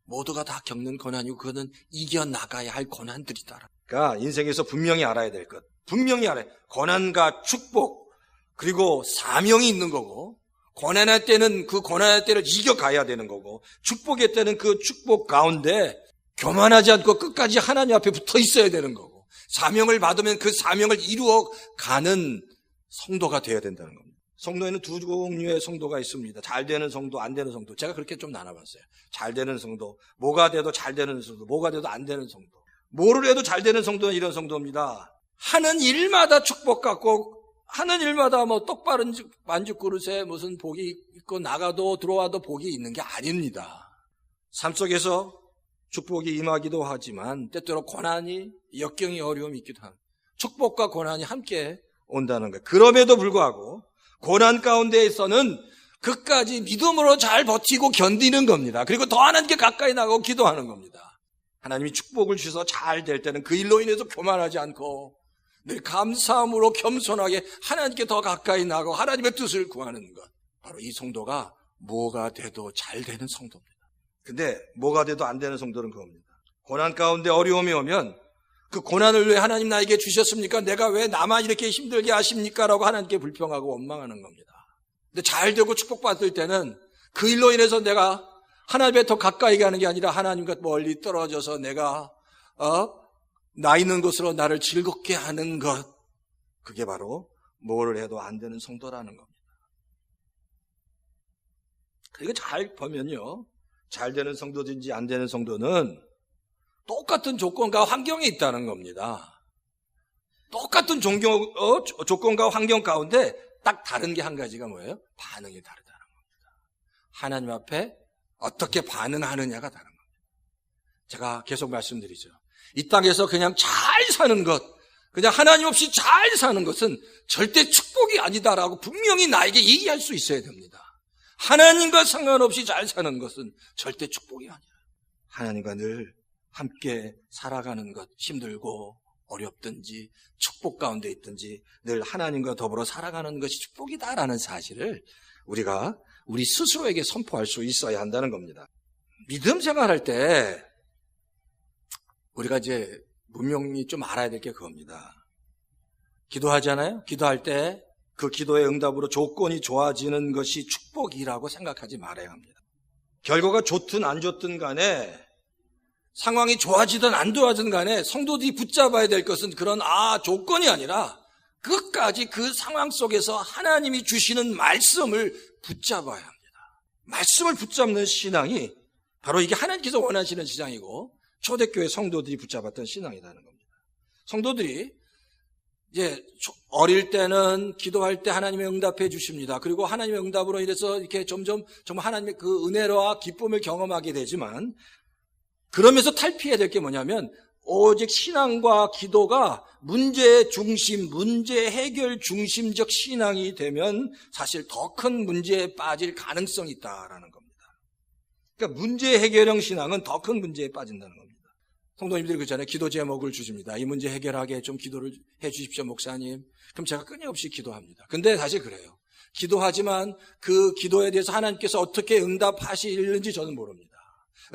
S7: 모두가 다 겪는 고난이고 그거는 이겨나가야 할 고난들이다. 그러니까 인생에서 분명히 알아야 될 것. 분명히 알아야 돼. 고난과 축복 그리고 사명이 있는 거고 고난할 때는 그 고난할 때를 이겨가야 되는 거고 축복의 때는 그 축복 가운데 교만하지 않고 끝까지 하나님 앞에 붙어 있어야 되는 거고 사명을 받으면 그 사명을 이루어가는 성도가 되어야 된다는 겁니다. 성도에는 두 종류의 성도가 있습니다. 잘 되는 성도, 안 되는 성도. 제가 그렇게 좀 나눠봤어요. 잘 되는 성도, 뭐가 돼도 잘 되는 성도, 뭐가 돼도 안 되는 성도. 뭐를 해도 잘 되는 성도는 이런 성도입니다. 하는 일마다 축복받고 하는 일마다 똑바른 반죽 그릇에 무슨 복이 있고 나가도 들어와도 복이 있는 게 아닙니다. 삶 속에서 축복이 임하기도 하지만 때때로 고난이 역경이 어려움이 있기도 합니다. 축복과 고난이 함께 온다는 거예요. 그럼에도 불구하고 고난 가운데에서는 끝까지 믿음으로 잘 버티고 견디는 겁니다. 그리고 더 하나님께 가까이 나가고 기도하는 겁니다. 하나님이 축복을 주셔서 잘 될 때는 그 일로 인해서 교만하지 않고 늘 감사함으로 겸손하게 하나님께 더 가까이 나가고 하나님의 뜻을 구하는 것. 바로 이 성도가 뭐가 돼도 잘 되는 성도입니다. 근데 뭐가 돼도 안 되는 성도는 그겁니다. 고난 가운데 어려움이 오면 그 고난을 왜 하나님 나에게 주셨습니까? 내가 왜 나만 이렇게 힘들게 하십니까? 라고 하나님께 불평하고 원망하는 겁니다. 근데 잘 되고 축복받을 때는 그 일로 인해서 내가 하나님에 더 가까이 가는 게 아니라 하나님과 멀리 떨어져서 내가 나 있는 곳으로 나를 즐겁게 하는 것. 그게 바로 뭐를 해도 안 되는 성도라는 겁니다. 그리고 잘 보면요. 잘 되는 성도든지 안 되는 성도는 똑같은 조건과 환경에 있다는 겁니다. 똑같은 조건과 환경 가운데 딱 다른 게 한 가지가 뭐예요? 반응이 다르다는 겁니다. 하나님 앞에 어떻게 반응하느냐가 다른 겁니다. 제가 계속 말씀드리죠. 이 땅에서 그냥 잘 사는 것, 그냥 하나님 없이 잘 사는 것은 절대 축복이 아니다라고 분명히 나에게 얘기할 수 있어야 됩니다. 하나님과 상관없이 잘 사는 것은 절대 축복이 아니에요. 하나님과 늘 함께 살아가는 것, 힘들고 어렵든지 축복 가운데 있든지 늘 하나님과 더불어 살아가는 것이 축복이다라는 사실을 우리가 우리 스스로에게 선포할 수 있어야 한다는 겁니다. 믿음 생활할 때 우리가 이제 분명히 좀 알아야 될 게 그겁니다. 기도하잖아요? 기도할 때 그 기도의 응답으로 조건이 좋아지는 것이 축복이라고 생각하지 말아야 합니다. 결과가 좋든 안 좋든 간에 상황이 좋아지든 안 좋아지든 간에 성도들이 붙잡아야 될 것은 그런 조건이 아니라 끝까지 그 상황 속에서 하나님이 주시는 말씀을 붙잡아야 합니다. 말씀을 붙잡는 신앙이 바로 이게 하나님께서 원하시는 신앙이고 초대교회 성도들이 붙잡았던 신앙이라는 겁니다. 성도들이 이제 어릴 때는 기도할 때 하나님의 응답해 주십니다. 그리고 하나님의 응답으로 인해서 이렇게 점점 정말 하나님의 그 은혜와 기쁨을 경험하게 되지만 그러면서 탈피해야 될 게 뭐냐면 오직 신앙과 기도가 문제 중심, 문제 해결 중심적 신앙이 되면 사실 더 큰 문제에 빠질 가능성이 있다라는 겁니다. 그러니까 문제 해결형 신앙은 더 큰 문제에 빠진다는 겁니다. 성도님들이 그러잖아요. 기도 제목을 주십니다. 이 문제 해결하게 좀 기도를 해 주십시오, 목사님. 그럼 제가 끊임없이 기도합니다. 근데 사실 그래요. 기도하지만 그 기도에 대해서 하나님께서 어떻게 응답하시는지 저는 모릅니다.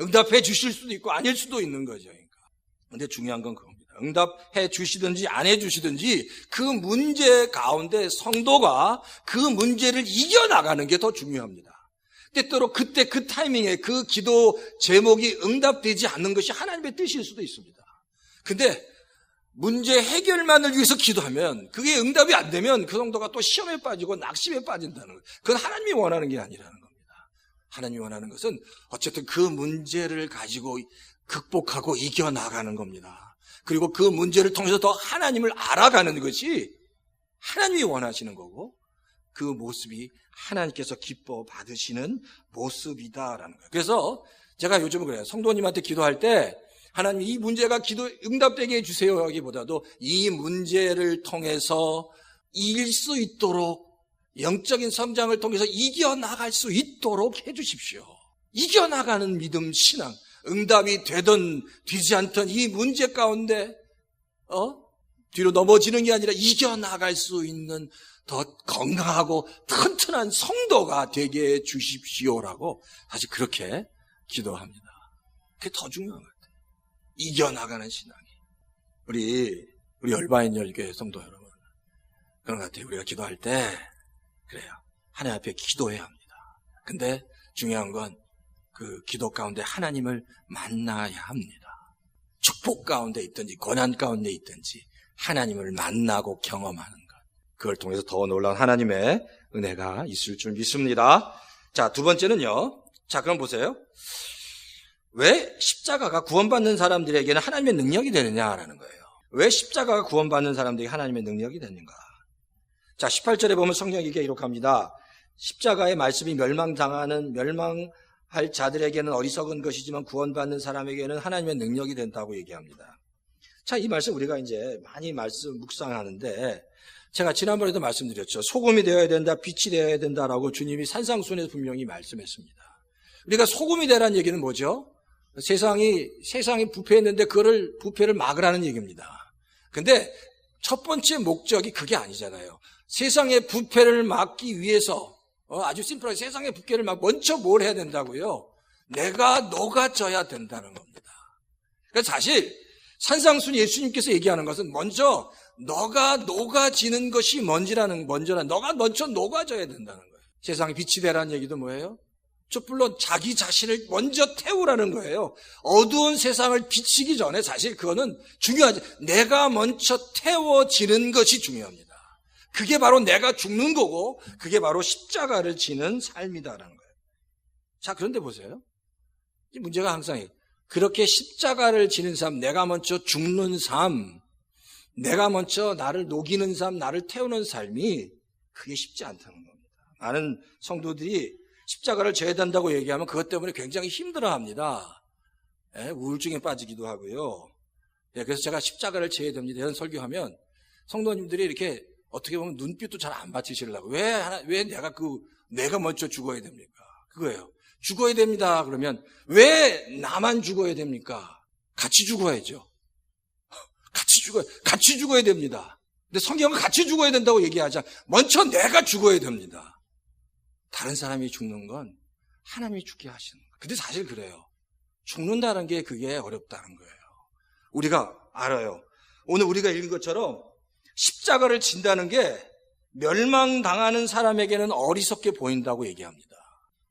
S7: 응답해 주실 수도 있고 아닐 수도 있는 거죠. 그러니까. 근데 중요한 건 그겁니다. 응답해 주시든지 안 해 주시든지 그 문제 가운데 성도가 그 문제를 이겨나가는 게 더 중요합니다. 때때로 그때 그 타이밍에 그 기도 제목이 응답되지 않는 것이 하나님의 뜻일 수도 있습니다. 근데 문제 해결만을 위해서 기도하면 그게 응답이 안 되면 그 성도가 또 시험에 빠지고 낙심에 빠진다는 거예요. 그건 하나님이 원하는 게 아니라는 겁니다. 하나님이 원하는 것은 어쨌든 그 문제를 가지고 극복하고 이겨나가는 겁니다. 그리고 그 문제를 통해서 더 하나님을 알아가는 것이 하나님이 원하시는 거고 그 모습이 하나님께서 기뻐 받으시는 모습이다라는 거예요. 그래서 제가 요즘은 그래요. 성도님한테 기도할 때 하나님 이 문제가 기도 응답되게 해주세요 하기보다도 이 문제를 통해서 이길 수 있도록 영적인 성장을 통해서 이겨나갈 수 있도록 해주십시오. 이겨나가는 믿음 신앙, 응답이 되든 되지 않든 이 문제 가운데 뒤로 넘어지는 게 아니라 이겨나갈 수 있는 더 건강하고 튼튼한 성도가 되게 해 주십시오라고 사실 그렇게 기도합니다. 그게 더 중요한 것 같아요. 이겨나가는 신앙이. 우리 열바인 열교회 성도 여러분, 그런 것 같아요. 우리가 기도할 때 그래요. 하나님 앞에 기도해야 합니다. 근데 중요한 건 그 기도 가운데 하나님을 만나야 합니다. 축복 가운데 있든지 고난 가운데 있든지 하나님을 만나고 경험하는 것. 그걸 통해서 더 놀라운 하나님의 은혜가 있을 줄 믿습니다. 자, 두 번째는요. 자, 그럼 보세요. 왜 십자가가 구원받는 사람들에게는 하나님의 능력이 되느냐라는 거예요. 왜 십자가가 구원받는 사람들에게 하나님의 능력이 되는가? 자, 18절에 보면 성경이 이렇게 기록합니다. 십자가의 말씀이 멸망할 자들에게는 어리석은 것이지만 구원받는 사람에게는 하나님의 능력이 된다고 얘기합니다. 자, 이 말씀 우리가 이제 많이 묵상하는데 제가 지난번에도 말씀드렸죠. 소금이 되어야 된다, 빛이 되어야 된다라고 주님이 산상수훈에서 분명히 말씀했습니다. 우리가 소금이 되라는 얘기는 뭐죠? 세상이 부패했는데 부패를 막으라는 얘기입니다. 근데 첫 번째 목적이 그게 아니잖아요. 세상의 부패를 막기 위해서 아주 심플하게 세상의 부패를 먼저 뭘 해야 된다고요? 내가 녹아져야 된다는 겁니다. 그러니까 사실 산상수훈 예수님께서 얘기하는 것은 먼저 너가 녹아지는 것이 너가 먼저 녹아져야 된다는 거예요. 세상에 빛이 되라는 얘기도 뭐예요? 촛불로 자기 자신을 먼저 태우라는 거예요. 어두운 세상을 비치기 전에 사실 그거는 중요하지. 내가 먼저 태워지는 것이 중요합니다. 그게 바로 내가 죽는 거고 그게 바로 십자가를 지는 삶이다라는 거예요. 자, 그런데 보세요. 이 문제가 항상 그렇게 십자가를 지는 삶, 내가 먼저 죽는 삶, 내가 먼저 나를 녹이는 삶, 나를 태우는 삶이 그게 쉽지 않다는 겁니다. 많은 성도들이 십자가를 져야 된다고 얘기하면 그것 때문에 굉장히 힘들어합니다. 우울증에 빠지기도 하고요. 그래서 제가 십자가를 져야 됩니다. 이런 설교하면 성도님들이 이렇게 어떻게 보면 눈빛도 잘 안 받치시려고. 왜 내가 먼저 죽어야 됩니까? 그거예요. 죽어야 됩니다. 그러면 왜 나만 죽어야 됩니까? 같이 죽어야죠. 같이 죽어야 됩니다. 근데 성경은 같이 죽어야 된다고 얘기하자. 먼저 내가 죽어야 됩니다. 다른 사람이 죽는 건 하나님이 죽게 하시는 거예요. 근데 사실 그래요. 죽는다는 게 그게 어렵다는 거예요. 우리가 알아요. 오늘 우리가 읽은 것처럼 십자가를 진다는 게 멸망당하는 사람에게는 어리석게 보인다고 얘기합니다.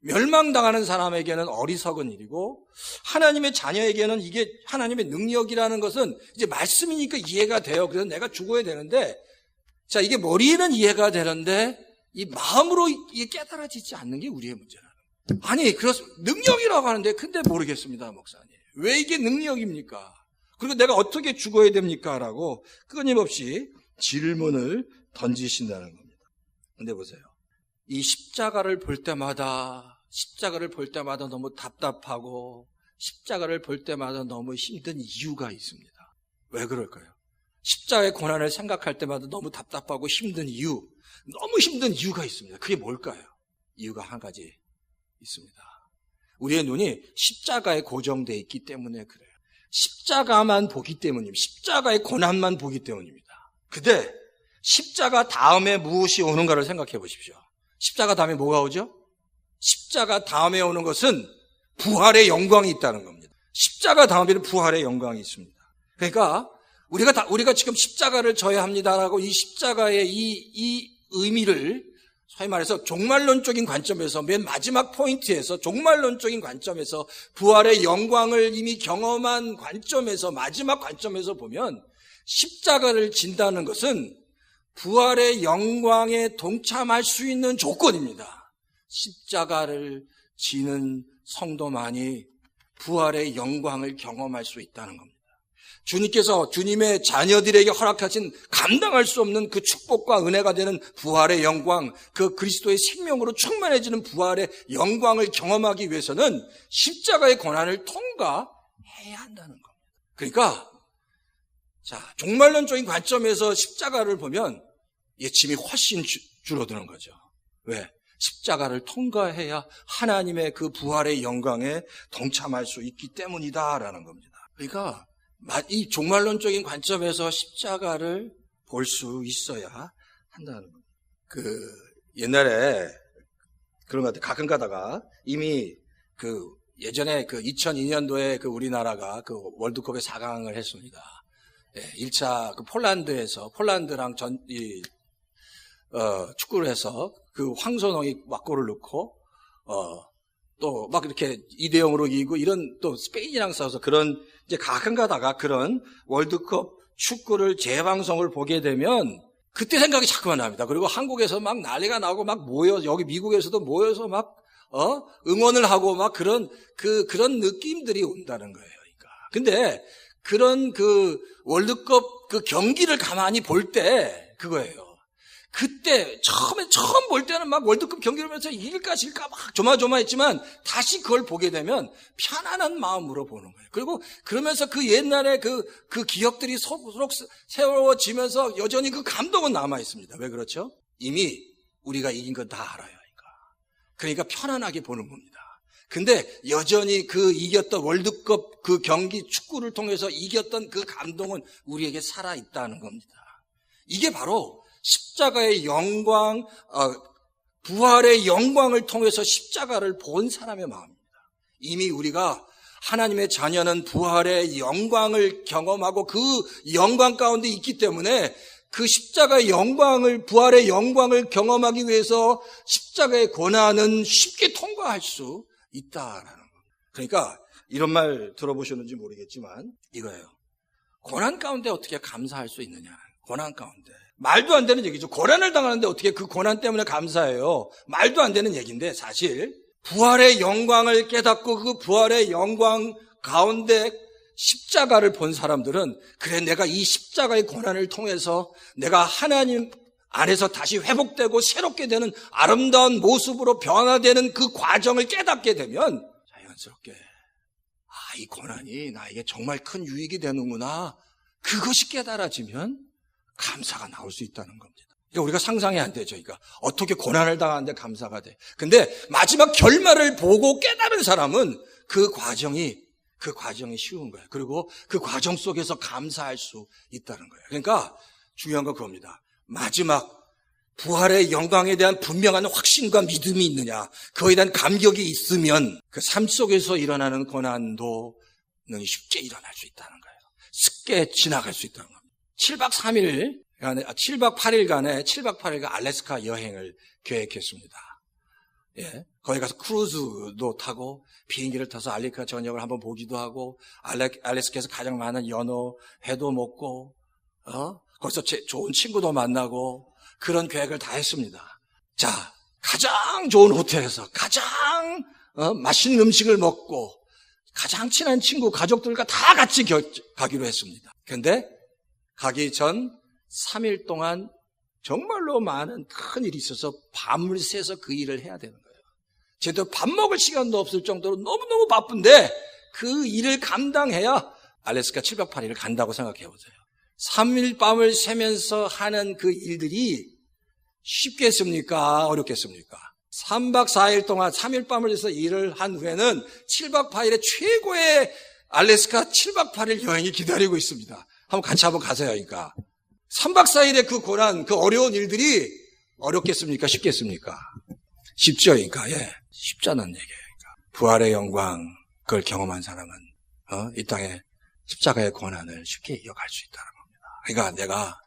S7: 멸망당하는 사람에게는 어리석은 일이고 하나님의 자녀에게는 이게 하나님의 능력이라는 것은 이제 말씀이니까 이해가 돼요. 그래서 내가 죽어야 되는데 자, 이게 머리에는 이해가 되는데 이 마음으로 이게 깨달아지지 않는 게 우리의 문제라는 거예요. 아니, 그렇습니다. 능력이라고 하는데 근데 모르겠습니다, 목사님. 왜 이게 능력입니까? 그리고 내가 어떻게 죽어야 됩니까? 라고 끊임없이 질문을 던지신다는 겁니다. 근데 보세요. 이 십자가를 볼 때마다 너무 답답하고 십자가를 볼 때마다 너무 힘든 이유가 있습니다. 왜 그럴까요? 십자가의 고난을 생각할 때마다 너무 답답하고 힘든 이유, 너무 힘든 이유가 있습니다. 그게 뭘까요? 이유가 한 가지 있습니다. 우리의 눈이 십자가에 고정되어 있기 때문에 그래요. 십자가만 보기 때문입니다. 십자가의 고난만 보기 때문입니다. 근데 십자가 다음에 무엇이 오는가를 생각해 보십시오. 십자가 다음에 뭐가 오죠? 십자가 다음에 오는 것은 부활의 영광이 있다는 겁니다. 십자가 다음에는 부활의 영광이 있습니다. 그러니까 우리가 지금 십자가를 져야 합니다라고 이 십자가의 이 의미를 소위 말해서 종말론적인 관점에서 맨 마지막 포인트에서 종말론적인 관점에서 부활의 영광을 이미 경험한 관점에서 마지막 관점에서 보면 십자가를 진다는 것은 부활의 영광에 동참할 수 있는 조건입니다. 십자가를 지는 성도만이 부활의 영광을 경험할 수 있다는 겁니다. 주님께서 주님의 자녀들에게 허락하신 감당할 수 없는 그 축복과 은혜가 되는 부활의 영광, 그 그리스도의 생명으로 충만해지는 부활의 영광을 경험하기 위해서는 십자가의 고난을 통과해야 한다는 겁니다. 그러니까 자, 종말론적인 관점에서 십자가를 보면 예침이 훨씬 줄어드는 거죠. 왜? 십자가를 통과해야 하나님의 그 부활의 영광에 동참할 수 있기 때문이다라는 겁니다. 그러니까 이 종말론적인 관점에서 십자가를 볼 수 있어야 한다는 겁니다. 옛날에 그런 것 같아요. 가끔 가다가 이미 예전에 2002년도에 우리나라가 월드컵에 4강을 했습니다. 1차 폴란드랑 축구를 해서 황선홍이 막 골을 넣고, 또 막 이렇게 2대0으로 이기고 이런 또 스페인이랑 싸워서 이제 가끔 가다가 그런 월드컵 축구를 재방송을 보게 되면 그때 생각이 자꾸만 납니다. 그리고 한국에서 막 난리가 나고 막 여기 미국에서도 모여서 막, 응원을 하고 막 그런 느낌들이 온다는 거예요. 그러니까. 근데 그런 월드컵 경기를 가만히 볼 때 그거예요. 그때 처음 볼 때는 막 월드컵 경기를 보면서 이길까 질까 막 조마조마했지만 다시 그걸 보게 되면 편안한 마음으로 보는 거예요. 그리고 그러면서 그옛날에 그 기억들이 서로 세워지면서 여전히 그 감동은 남아 있습니다. 왜 그렇죠? 이미 우리가 이긴 건 다 알아요. 그러니까 편안하게 보는 겁니다. 근데 여전히 이겼던 월드컵 경기 축구를 통해서 이겼던 그 감동은 우리에게 살아있다는 겁니다. 이게 바로 십자가의 영광, 부활의 영광을 통해서 십자가를 본 사람의 마음입니다. 이미 우리가 하나님의 자녀는 부활의 영광을 경험하고 그 영광 가운데 있기 때문에 그 십자가의 영광을, 부활의 영광을 경험하기 위해서 십자가의 고난은 쉽게 통과할 수 있다라는 겁니다. 그러니까 이런 말 들어보셨는지 모르겠지만 이거예요. 고난 가운데 어떻게 감사할 수 있느냐. 고난 가운데. 말도 안 되는 얘기죠. 고난을 당하는데 어떻게 그 고난 때문에 감사해요. 말도 안 되는 얘기인데 사실 부활의 영광을 깨닫고 그 부활의 영광 가운데 십자가를 본 사람들은 그래 내가 이 십자가의 고난을 통해서 내가 하나님 안에서 다시 회복되고 새롭게 되는 아름다운 모습으로 변화되는 그 과정을 깨닫게 되면 자연스럽게 이 고난이 나에게 정말 큰 유익이 되는구나. 그것이 깨달아지면 감사가 나올 수 있다는 겁니다. 그러니까 우리가 상상이 안 되죠. 그러니까 어떻게 고난을 당하는데 감사가 돼. 근데 마지막 결말을 보고 깨달은 사람은 그 과정이 쉬운 거예요. 그리고 그 과정 속에서 감사할 수 있다는 거예요. 그러니까 중요한 건 그겁니다. 마지막 부활의 영광에 대한 분명한 확신과 믿음이 있느냐, 그거에 대한 감격이 있으면 그 삶 속에서 일어나는 고난도 쉽게 일어날 수 있다는 거예요. 쉽게 지나갈 수 있다는 겁니다. 7박 8일간의 7박 8일간 알래스카 여행을 계획했습니다. 예, 거기 가서 크루즈도 타고 비행기를 타서 알래스카 전역을 한번 보기도 하고, 알래스카에서 가장 많은 연어 회도 먹고, 거기서 좋은 친구도 만나고, 그런 계획을 다 했습니다. 자, 가장 좋은 호텔에서 가장 맛있는 음식을 먹고 가장 친한 친구, 가족들과 다 같이 가기로 했습니다. 그런데 가기 전 3일 동안 정말로 많은 큰 일이 있어서 밤을 새서 그 일을 해야 되는 거예요. 제대로 밥 먹을 시간도 없을 정도로 너무너무 바쁜데 그 일을 감당해야 알래스카 7박 8일을 간다고 생각해 보세요. 3일 밤을 새면서 하는 그 일들이 쉽겠습니까? 어렵겠습니까? 3박 4일 동안 3일 밤을 새서 일을 한 후에는 7박 8일의 최고의 알래스카 7박 8일 여행이 기다리고 있습니다. 같이 한번 가세요. 그러니까 3박 4일의 그 고난, 그 어려운 일들이 어렵겠습니까? 쉽겠습니까? 쉽죠. 그러니까 쉽지 않은 얘기예요. 그러니까 부활의 영광, 그걸 경험한 사람은 이 땅에 십자가의 고난을 쉽게 이어갈 수 있다는 겁니다. 그러니까 내가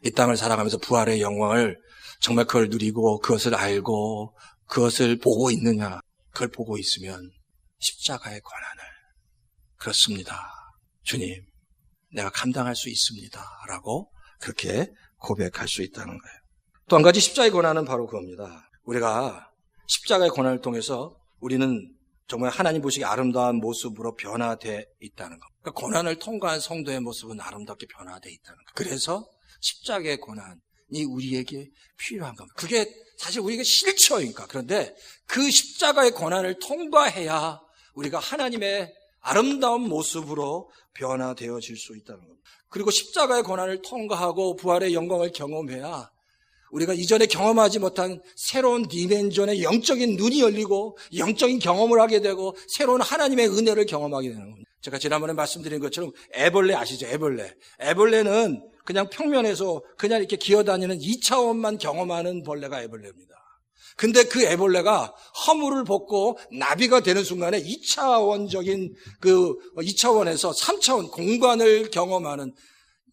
S7: 이 땅을 살아가면서 부활의 영광을 정말 그걸 누리고 그것을 알고 그것을 보고 있느냐, 그걸 보고 있으면 십자가의 고난을, 그렇습니다, 주님, 내가 감당할 수 있습니다 라고 그렇게 고백할 수 있다는 거예요. 또 한 가지 십자가의 고난은 바로 그겁니다. 우리가 십자가의 고난을 통해서 우리는 정말 하나님 보시기에 아름다운 모습으로 변화되어 있다는 것. 그러니까 고난을 통과한 성도의 모습은 아름답게 변화되어 있다는 것. 그래서 십자가의 고난이 우리에게 필요한 겁니다. 그게 사실 우리에게 싫죠. 그러니까. 그런데 그 십자가의 고난을 통과해야 우리가 하나님의 아름다운 모습으로 변화되어질 수 있다는 겁니다. 그리고 십자가의 고난을 통과하고 부활의 영광을 경험해야 우리가 이전에 경험하지 못한 새로운 디멘전의 영적인 눈이 열리고 영적인 경험을 하게 되고 새로운 하나님의 은혜를 경험하게 되는 겁니다. 제가 지난번에 말씀드린 것처럼 애벌레 아시죠? 애벌레는 그냥 평면에서 그냥 이렇게 기어다니는 2차원만 경험하는 벌레가 애벌레입니다. 근데 그 애벌레가 허물을 벗고 나비가 되는 순간에 2차원적인 2차원에서 3차원 공간을 경험하는,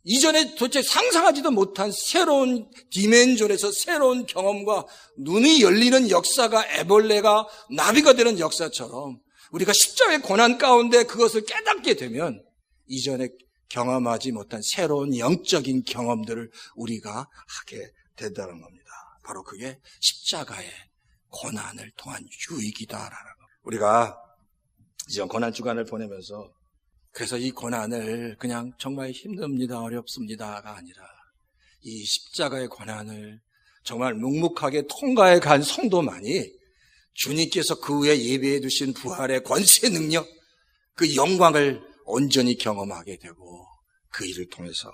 S7: 이전에 도대체 상상하지도 못한 새로운 디멘전에서 새로운 경험과 눈이 열리는 역사가 애벌레가 나비가 되는 역사처럼 우리가 십자가의 고난 가운데 그것을 깨닫게 되면 이전에 경험하지 못한 새로운 영적인 경험들을 우리가 하게 된다는 겁니다. 바로 그게 십자가의 고난을 통한 유익이다라는 것. 우리가 이제 고난 주간을 보내면서 그래서 이 고난을 그냥 정말 힘듭니다, 어렵습니다가 아니라 이 십자가의 고난을 정말 묵묵하게 통과해 간 성도만이 주님께서 그 후에 예배해 두신 부활의 권세 능력, 그 영광을 온전히 경험하게 되고 그 일을 통해서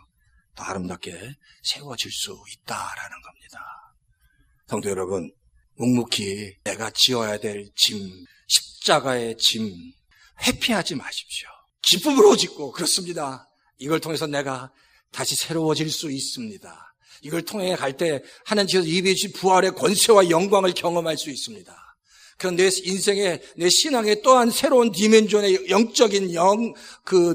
S7: 더 아름답게 세워질 수 있다라는 겁니다. 성도 여러분, 묵묵히 내가 지어야 될 짐, 십자가의 짐 회피하지 마십시오. 기쁨으로 짓고, 그렇습니다, 이걸 통해서 내가 다시 새로워질 수 있습니다. 이걸 통해 갈 때 하나님께서 예비해 주신 부활의 권세와 영광을 경험할 수 있습니다. 그런 내 인생에, 내 신앙에 또한 새로운 디멘전의 영적인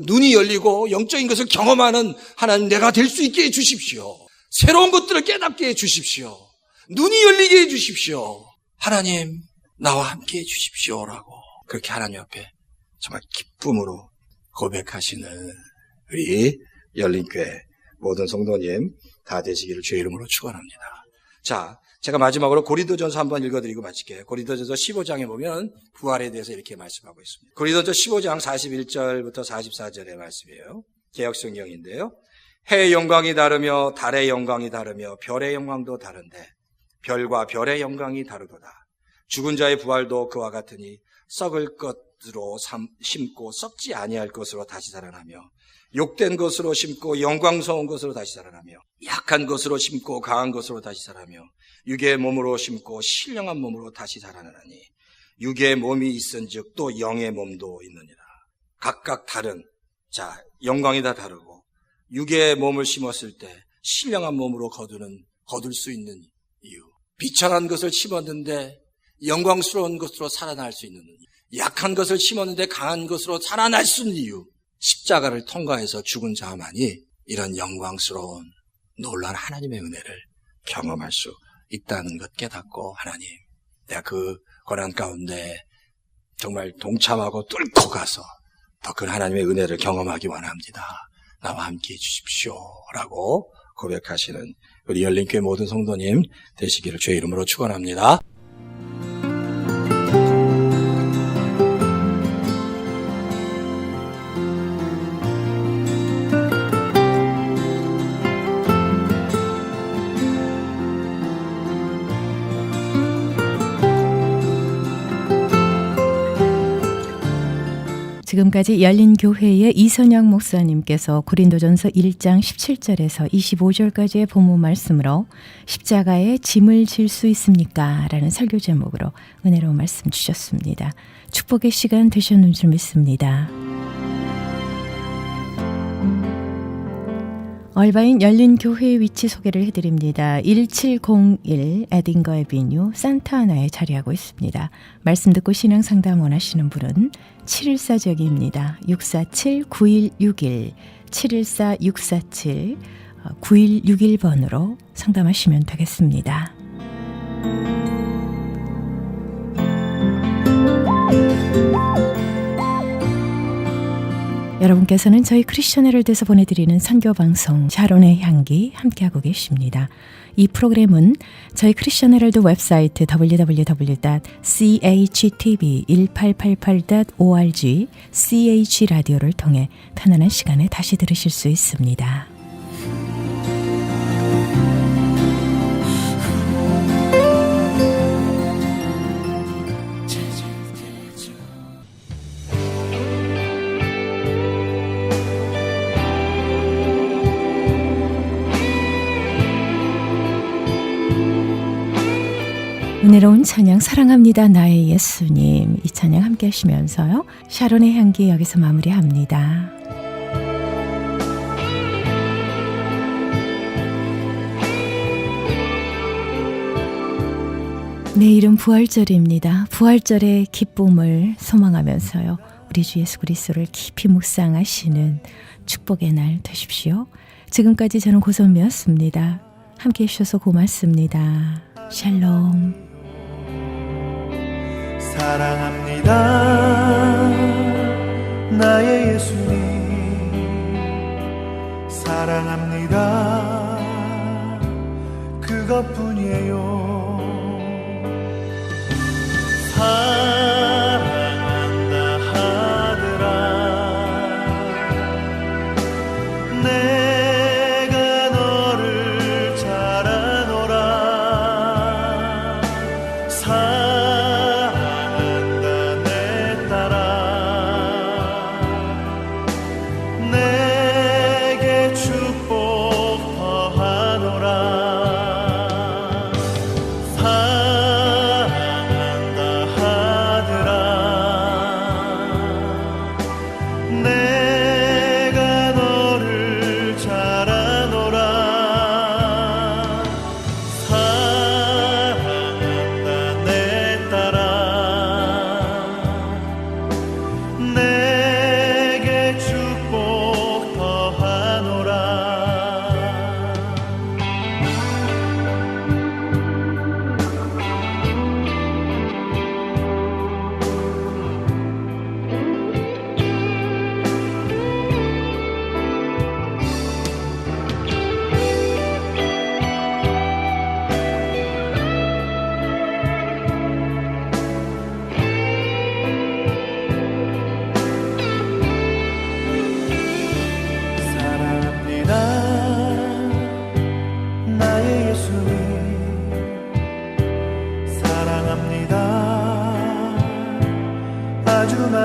S7: 눈이 열리고 영적인 것을 경험하는 하나님 내가 될 수 있게 해주십시오. 새로운 것들을 깨닫게 해주십시오. 눈이 열리게 해주십시오. 하나님, 나와 함께 해주십시오라고 그렇게 하나님 앞에 정말 기쁨으로 고백하시는 우리 열린교회 모든 성도님 다 되시기를 주의 이름으로 축원합니다. 자, 제가 마지막으로 고린도전서 한번 읽어드리고 마칠게요. 고린도전서 15장에 보면 부활에 대해서 이렇게 말씀하고 있습니다. 고린도전서 15장 41절부터 44절의 말씀이에요. 개역성경인데요. 해의 영광이 다르며 달의 영광이 다르며 별의 영광도 다른데 별과 별의 영광이 다르도다. 죽은 자의 부활도 그와 같으니 썩을 것 것으로 심고 썩지 아니할 것으로 다시 자라나며 욕된 것으로 심고 영광스러운 것으로 다시 자라나며 약한 것으로 심고 강한 것으로 다시 자라며 육의 몸으로 심고 신령한 몸으로 다시 자라나니 육의 몸이 있은즉 또 영의 몸도 있느니라. 각각 다른 영광이 다 다르고 육의 몸을 심었을 때 신령한 몸으로 거둘 수 있는 이유, 비천한 것을 심었는데 영광스러운 것으로 살아날 수 있는 이유, 약한 것을 심었는데 강한 것으로 살아날 수 있는 이유, 십자가를 통과해서 죽은 자만이 이런 영광스러운 놀라운 하나님의 은혜를 경험할 수 있다는 것 깨닫고, 하나님, 내가 그 고난 가운데 정말 동참하고 뚫고 가서 더 큰 하나님의 은혜를 경험하기 원합니다. 나와 함께 해주십시오 라고 고백하시는 우리 열린교회 모든 성도님 되시기를 주의 이름으로 축원합니다.
S2: 지금까지 열린교회의 이선영 목사님께서 고린도전서 1장 17절에서 25절까지의 본문 말씀으로 십자가에 짐을 질 수 있습니까? 라는 설교 제목으로 은혜로운 말씀 주셨습니다. 축복의 시간 되셨는 줄 믿습니다. 얼바인 열린교회의 위치 소개를 해드립니다. 1701 에딩거 애비뉴 산타아나에 자리하고 있습니다. 말씀 듣고 신앙 상담 원하시는 분은 714지역입니다. 647-9161 714-647-9161번으로 상담하시면 되겠습니다. 여러분께서는 저희 크리스천 헤럴드에서 보내드리는 선교방송 샤론의 향기 함께하고 계십니다. 이 프로그램은 저희 크리스천 헤럴드 웹사이트 www.chtv1888.org ch라디오를 통해 편안한 시간에 다시 들으실 수 있습니다. 은혜로운 찬양 사랑합니다 나의 예수님, 이 찬양 함께 하시면서요 샤론의 향기 여기서 마무리합니다. 내일은 부활절입니다. 부활절의 기쁨을 소망하면서요 우리 주 예수 그리스도를 깊이 묵상하시는 축복의 날 되십시오. 지금까지 저는 고선미였습니다. 함께 해주셔서 고맙습니다. 샬롬.
S1: 사랑합니다 나의 예수님, 사랑합니다 그것뿐이에요. 사랑한다 하더라 내가 너를 잘 아노라. 사랑한다 내 딸아 내게 축복 더하노라.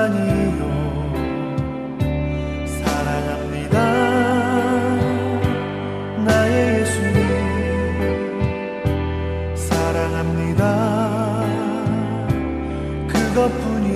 S1: 아니요 사랑합니다 나의 예수님 사랑합니다 그것뿐이요